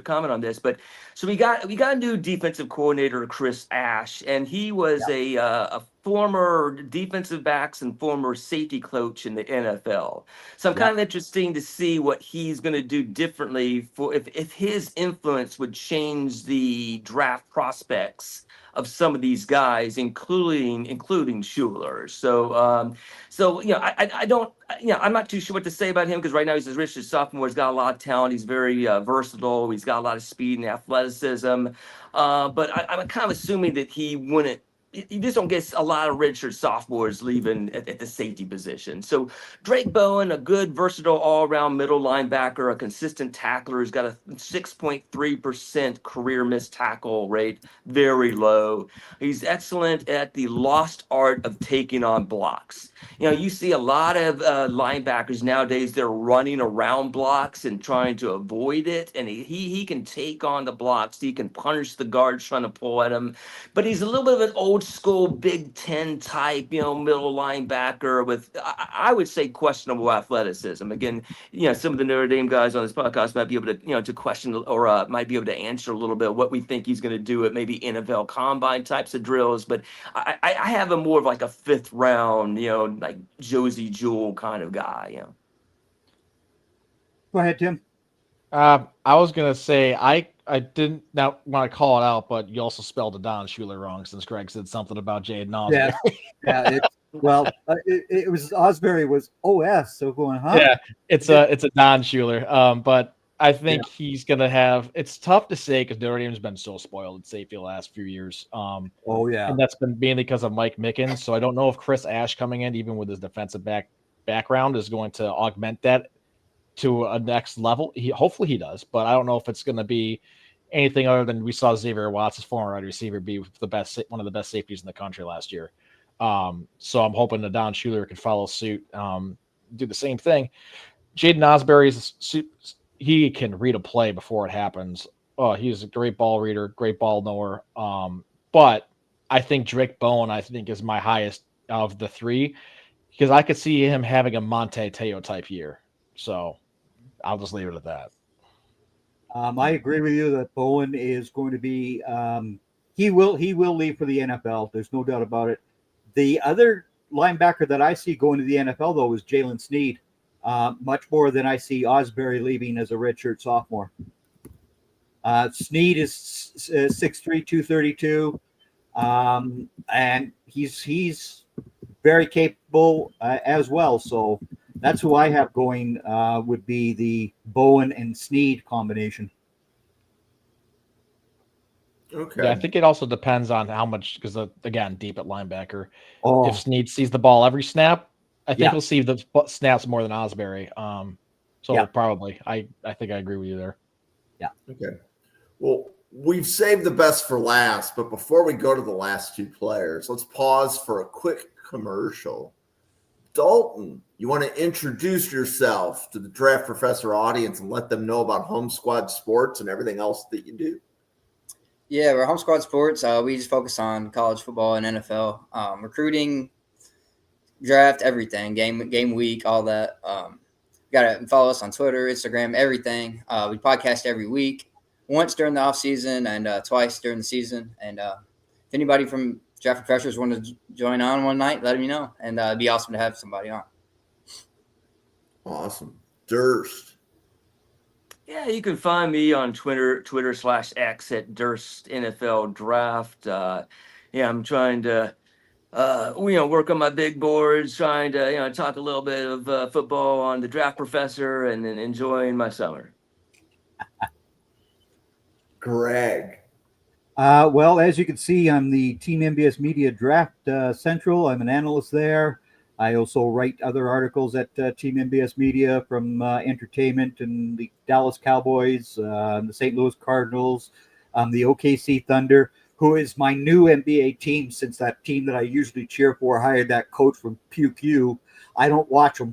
comment on this. But so we got a new defensive coordinator, Chris Ash, and he was a former defensive backs and former safety coach in the NFL. So I'm kind of interesting to see what he's going to do differently for if his influence would change the draft prospects of some of these guys, including Shuler. So I don't, I'm not too sure what to say about him because right now he's a redshirt sophomore. He's got a lot of talent. He's very versatile. He's got a lot of speed and athleticism. But I'm kind of assuming that he wouldn't. You just don't get a lot of redshirt sophomores leaving at the safety position. So Drayk Bowen, a good, versatile, all-around middle linebacker, a consistent tackler. He's got a 6.3% career missed tackle rate, very low. He's excellent at the lost art of taking on blocks. You see a lot of linebackers nowadays, they're running around blocks and trying to avoid it. And he can take on the blocks. He can punish the guards trying to pull at him. But he's a little bit of an old school Big Ten type, middle linebacker with, I would say, questionable athleticism. Again, some of the Notre Dame guys on this podcast might be able to, to question or might be able to answer a little bit what we think he's going to do at maybe NFL combine types of drills. But I have him more of like a 5th round, like Josie Jewell kind of guy. Go ahead, Tim. I was going to say, I didn't now want to call it out, but you also spelled it Don Shuler wrong since Greg said something about Jaden Osberry. It was Osberry was OS, so going, huh? Yeah, it's a Don Shuler. But I think he's gonna have. It's tough to say because Notre Dame's been so spoiled at safety the last few years. And that's been mainly because of Mike Mickens. So I don't know if Chris Ash coming in, even with his defensive background, is going to augment that to a next level. Hopefully he does, but I don't know if it's going to be anything other than we saw Xavier Watts, his former wide receiver, be one of the best safeties in the country last year. So I'm hoping that Don Shuler can follow suit, do the same thing. Jaden Osberry, he can read a play before it happens. Oh, he's a great ball reader, great ball knower. But I think Drayk Bowen, is my highest of the 3 because I could see him having a Monte Teo type year. So I'll just leave it at that. I agree with you that Bowen is going to be he will leave for the NFL. There's no doubt about it. The other linebacker that I see going to the NFL though is Jalen Sneed, much more than I see Osberry leaving as a redshirt sophomore. Sneed is 6'3", 232, and he's very capable as well. So That's who I have going. Would be the Bowen and Snead combination. Okay. Yeah, I think it also depends on how much, because again, deep at linebacker, Oh, if Snead sees the ball every snap, I think Yeah. he'll see the snaps more than Osberry. So Yeah. probably, I think I agree with you there. Okay. Well, we've saved the best for last, but before we go to the last two players, let's pause for a quick commercial. Dalton, you want to introduce yourself to the Draft Professor audience and let them know about Home Squad Sports and everything else that you do? Yeah, we're Home Squad Sports. We just focus on college football and NFL, recruiting, draft, everything, game week, all that. Got to follow us on Twitter, Instagram, everything. We podcast every week, once during the off season and twice during the season. And if anybody from Draft Professors want to join on one night, let me know. And it'd be awesome to have somebody on. Awesome. Durst. Yeah, you can find me on Twitter/X at Durst NFL Draft. I'm trying to work on my big boards, trying to talk a little bit of football on the Draft Professor, and then enjoying my summer. Greg. Well, as you can see, I'm the Team MBS Media Draft Central. I'm an analyst there. I also write other articles at Team MBS Media, from entertainment and the Dallas Cowboys, the St. Louis Cardinals, the OKC Thunder, who is my new NBA team, since that team that I usually cheer for hired that coach from Pew Pew. I don't watch them.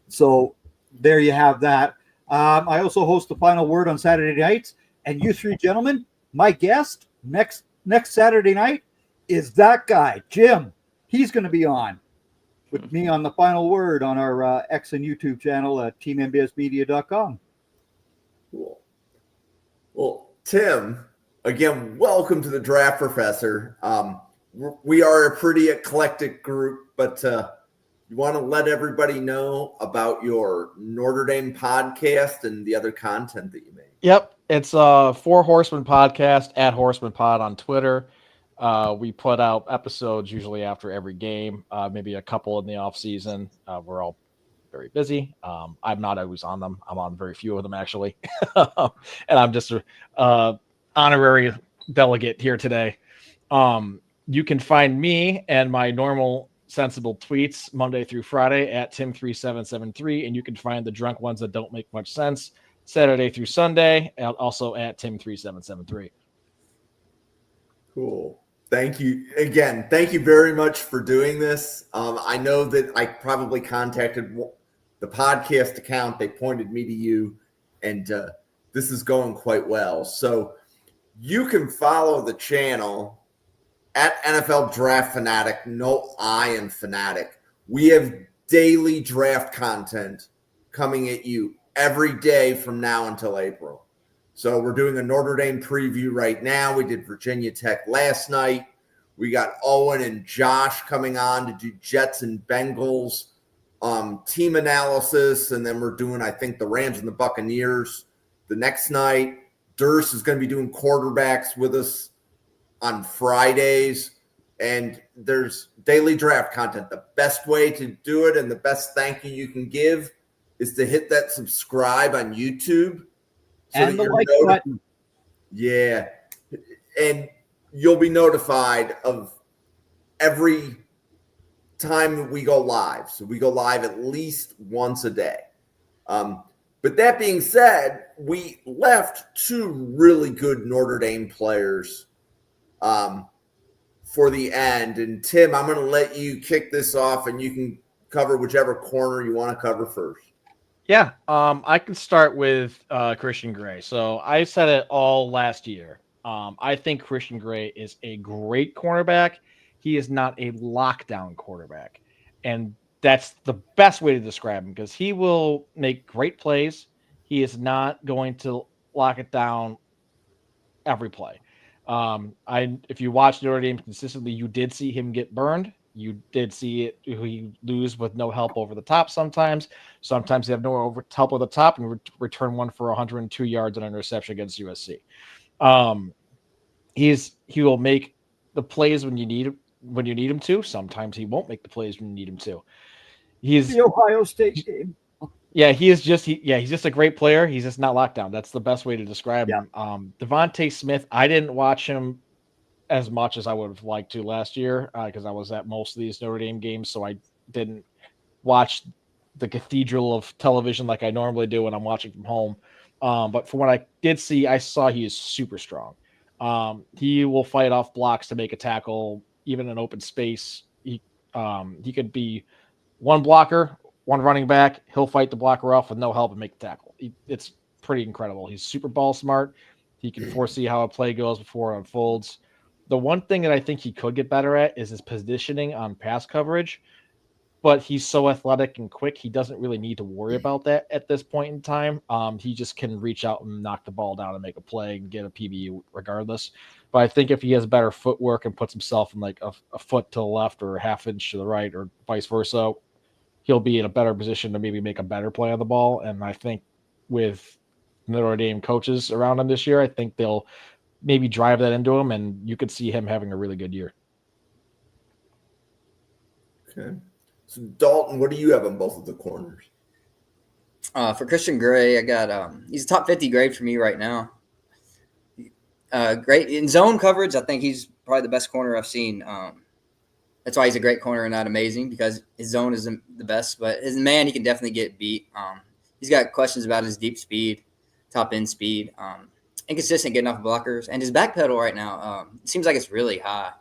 So there you have that. I also host the Final Word on Saturday nights. And you three gentlemen, my guest next Saturday night is that guy, Jim. He's going to be on with me on the Final Word on our X and YouTube channel at teammbsmedia.com. Cool. Well, Tim, again, welcome to the Draft Professor. We are a pretty eclectic group, but you want to let everybody know about your Notre Dame podcast and the other content that you make. Yep, it's Four Horsemen Podcast at Horseman Pod on Twitter. We put out episodes usually after every game, maybe a couple in the off season. We're all very busy. I'm not always on them. I'm on very few of them, actually. And I'm just a honorary delegate here today. You can find me and my normal sensible tweets Monday through Friday at Tim3773, and you can find the drunk ones that don't make much sense Saturday through Sunday, and also at Tim3773. Cool. Thank you again. Thank you very much for doing this. I know that I probably contacted the podcast account. They pointed me to you, and this is going quite well. So you can follow the channel at NFL Draft Fanatic. No, I am Fanatic. We have daily draft content coming at you every day from now until April. So we're doing a Notre Dame preview right now. We did Virginia Tech last night. We got Owen and Josh coming on to do Jets and Bengals team analysis. And then we're doing, I think, the Rams and the Buccaneers the next night. Durst is going to be doing quarterbacks with us on Fridays. And there's daily draft content. The best way to do it and the best thank you can give is to hit that subscribe on YouTube. And the like button. Yeah. And you'll be notified of every time that we go live. So we go live at least once a day. But that being said, we left two really good Notre Dame players for the end. And Tim, I'm going to let you kick this off, and you can cover whichever corner you want to cover first. Yeah, I can start with Christian Gray. So I said it all last year. I think Christian Gray is a great cornerback. He is not a lockdown quarterback. And that's the best way to describe him, because he will make great plays. He is not going to lock it down every play. If you watch Notre Dame consistently, you did see him get burned. You did see it. He lose with no help over the top sometimes. Sometimes they have no help over the top and return one for 102 yards and an interception against USC. He will make the plays when you need him to. Sometimes he won't make the plays when you need him to. He's The Ohio State game. Yeah, he's just a great player. He's just not locked down. That's the best way to describe Yeah. him. Devonta Smith, I didn't watch him as much as I would have liked to last year because I was at most of these Notre Dame games, so I didn't watch the cathedral of television like I normally do when I'm watching from home. But from what I did see, I saw he is super strong. He will fight off blocks to make a tackle, even in open space. He could be one blocker, one running back. He'll fight the blocker off with no help and make the tackle. It's pretty incredible. He's super ball smart. He can foresee how a play goes before it unfolds. The one thing that I think he could get better at is his positioning on pass coverage, but he's so athletic and quick, he doesn't really need to worry about that at this point in time. He just can reach out and knock the ball down and make a play and get a PBU regardless. But I think if he has better footwork and puts himself in like a foot to the left or a half inch to the right or vice versa, he'll be in a better position to maybe make a better play on the ball. And I think with Notre Dame coaches around him this year, I think they'll maybe drive that into him, and you could see him having a really good year. Okay. So Dalton, what do you have on both of the corners? For Christian Gray, I got he's a top 50 grade for me right now. Great in zone coverage. I think he's probably the best corner I've seen. That's why he's a great corner and not amazing, because his zone isn't the best, but his man, he can definitely get beat. He's got questions about his deep speed, top end speed, inconsistent getting off blockers, and his back pedal right now it seems like it's really high,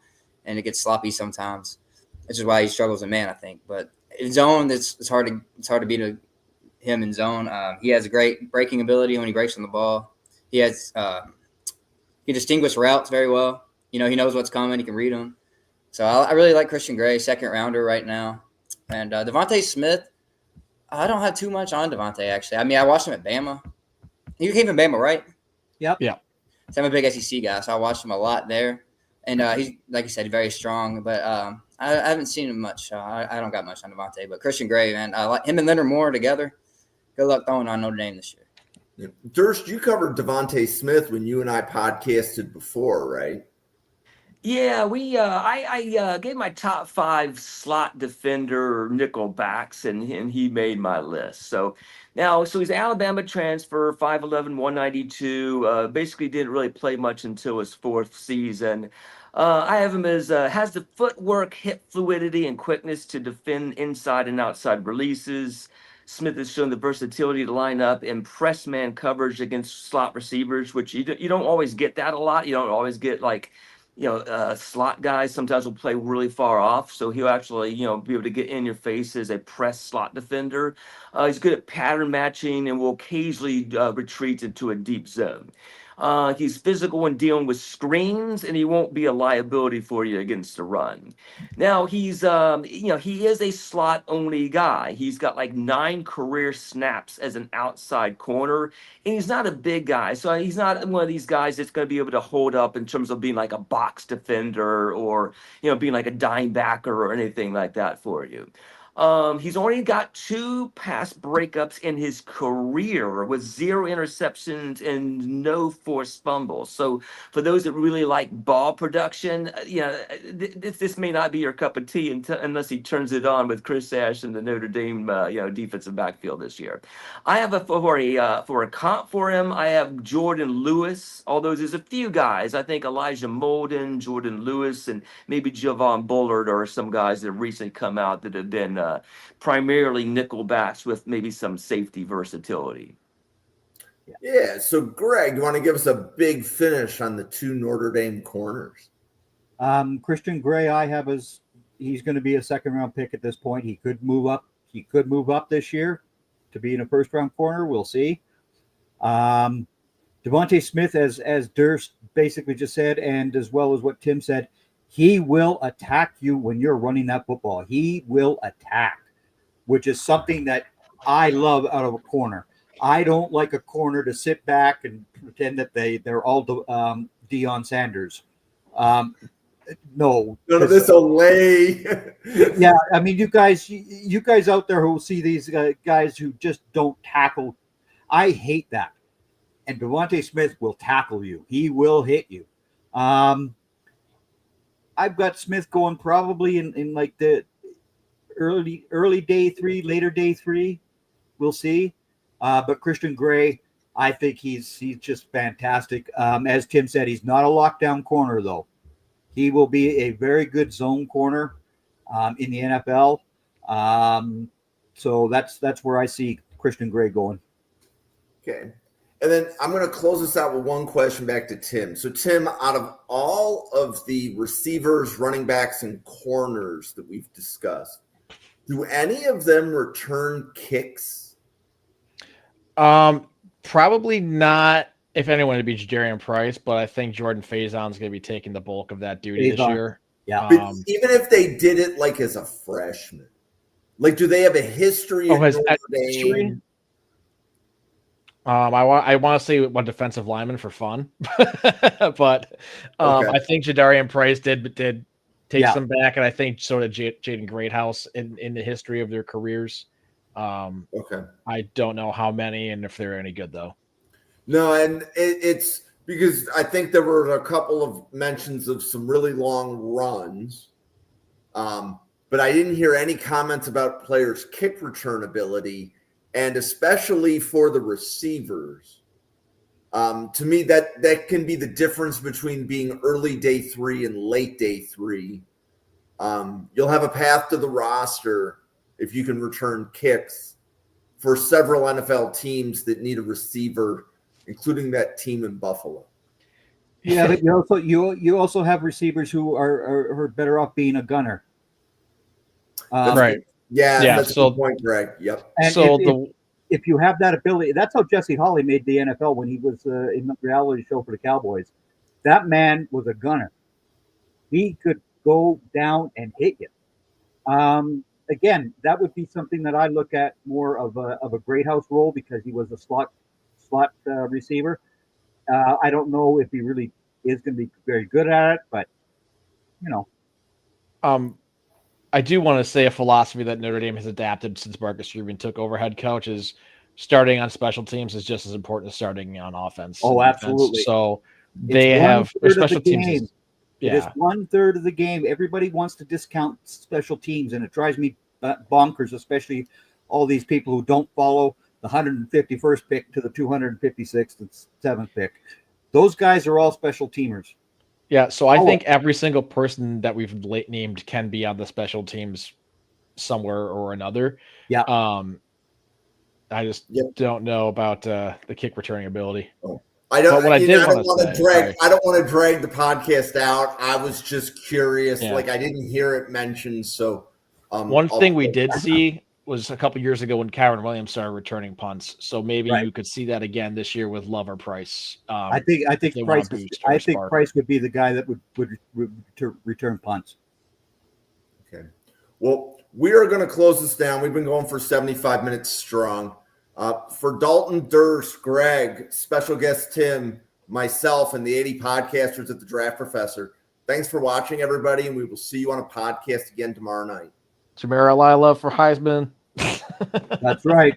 and it gets sloppy sometimes, which is why he struggles in man, I think. But in zone, it's hard to beat him in zone. He has a great breaking ability when he breaks on the ball. He distinguishes routes very well. He knows what's coming. He can read them. So I really like Christian Gray, second rounder right now. And Devonta Smith, I don't have too much on Devonta, actually. I mean, I watched him at Bama. He came from Bama, right? Yep. Yeah. So I'm a big SEC guy, so I watched him a lot there. And he's, like you said, very strong. But I haven't seen him much. I don't got much on Devonta. But Christian Gray, man, I like him and Leonard Moore together. Good luck throwing on Notre Dame this year. Yeah. Durst, you covered Devonta Smith when you and I podcasted before, right? Yeah, I gave my top 5 slot defender nickel backs, and he made my list. So he's an Alabama transfer, 5'11", 192. Basically didn't really play much until his 4th season. I have him as has the footwork, hip fluidity, and quickness to defend inside and outside releases. Smith has shown the versatility to line up in press man coverage against slot receivers, which you don't always get that a lot. You don't always get slot guys sometimes will play really far off, so he'll actually, be able to get in your face as a press slot defender. He's good at pattern matching and will occasionally retreat into a deep zone. He's physical when dealing with screens, and he won't be a liability for you against the run. Now he's, he is a slot only guy. He's got like 9 career snaps as an outside corner, and he's not a big guy. So he's not one of these guys that's going to be able to hold up in terms of being like a box defender or, being like a dime backer or anything like that for you. He's only got 2 pass breakups in his career with 0 interceptions and no forced fumbles. So for those that really like ball production, this may not be your cup of tea unless he turns it on with Chris Ash and the Notre Dame, defensive backfield this year. I have for a comp for him, I have Jordan Lewis. Although there's a few guys, I think Elijah Molden, Jordan Lewis, and maybe Javon Bullard are some guys that have recently come out that have been primarily nickel backs with maybe some safety versatility. Yeah. So, Greg, you want to give us a big finish on the 2 Notre Dame corners? Christian Gray, I have he's going to be a second-round pick at this point. He could move up. He could move up this year to be in a first-round corner. We'll see. Devonta Smith, as Durst basically just said, and as well as what Tim said, he will attack you when you're running that football. He will attack, which is something that I love out of a corner. I don't like a corner to sit back and pretend that they're all Deion Sanders. No. None of this lay. Yeah, I mean, you guys out there who see these guys who just don't tackle, I hate that. And Devonta Smith will tackle you. He will hit you. I've got Smith going probably in like the early day 3, later day 3. We'll see. But Christian Gray, I think he's just fantastic. As Tim said, he's not a lockdown corner, though. He will be a very good zone corner in the NFL. So that's where I see Christian Gray going. Okay. And then I'm going to close this out with one question back to Tim. So, Tim, out of all of the receivers, running backs, and corners that we've discussed, do any of them return kicks? Probably not. If anyone, it'd be Jadarian Price, but I think Jordan Faison's going to be taking the bulk of that duty this year. Yeah. But even if they did it like as a freshman, like, do they have a history of Notre Dame? I want to say one defensive lineman for fun, but I think Jadarian Price did take some back, and I think so did Jaden Greathouse in the history of their careers. I don't know how many and if they're any good though. No, and it's because I think there were a couple of mentions of some really long runs, but I didn't hear any comments about players' kick return ability. And especially for the receivers, to me, that can be the difference between being early day 3 and late day 3. You'll have a path to the roster if you can return kicks for several NFL teams that need a receiver, including that team in Buffalo. Yeah, but you also have receivers who are better off being a gunner. Right. Yeah, that's a good point, Greg. Yep. And so if you have that ability, that's how Jesse Holley made the NFL when he was in the reality show for the Cowboys. That man was a gunner. He could go down and hit you. Again, that would be something that I look at more of a Greathouse role because he was a slot receiver. I don't know if he really is going to be very good at it, but I do want to say a philosophy that Notre Dame has adapted since Marcus Rubio took over head coach is starting on special teams is just as important as starting on offense. Oh, absolutely. So they have their special teams. It is 1/3 of the game. Everybody wants to discount special teams, and it drives me bonkers, especially all these people who don't follow the 151st pick to the 256th and 7th pick. Those guys are all special teamers. Yeah, so I think every single person that we've named can be on the special teams somewhere or another. Yeah. I just don't know about the kick returning ability. I don't want to to drag the podcast out. I was just curious. Yeah. Like I didn't hear it mentioned. So one thing we did see was a couple years ago when Kyron Williams started returning punts. So maybe you could see that again this year with Love or Price. I think Price would be the guy that would return punts. Okay. Well, we are going to close this down. We've been going for 75 minutes strong. For Dalton, Durst, Greg, special guest Tim, myself, and the 80 podcasters at the Draft Professor, thanks for watching, everybody, and we will see you on a podcast again tomorrow night. Jamara Lila for Heisman. That's right.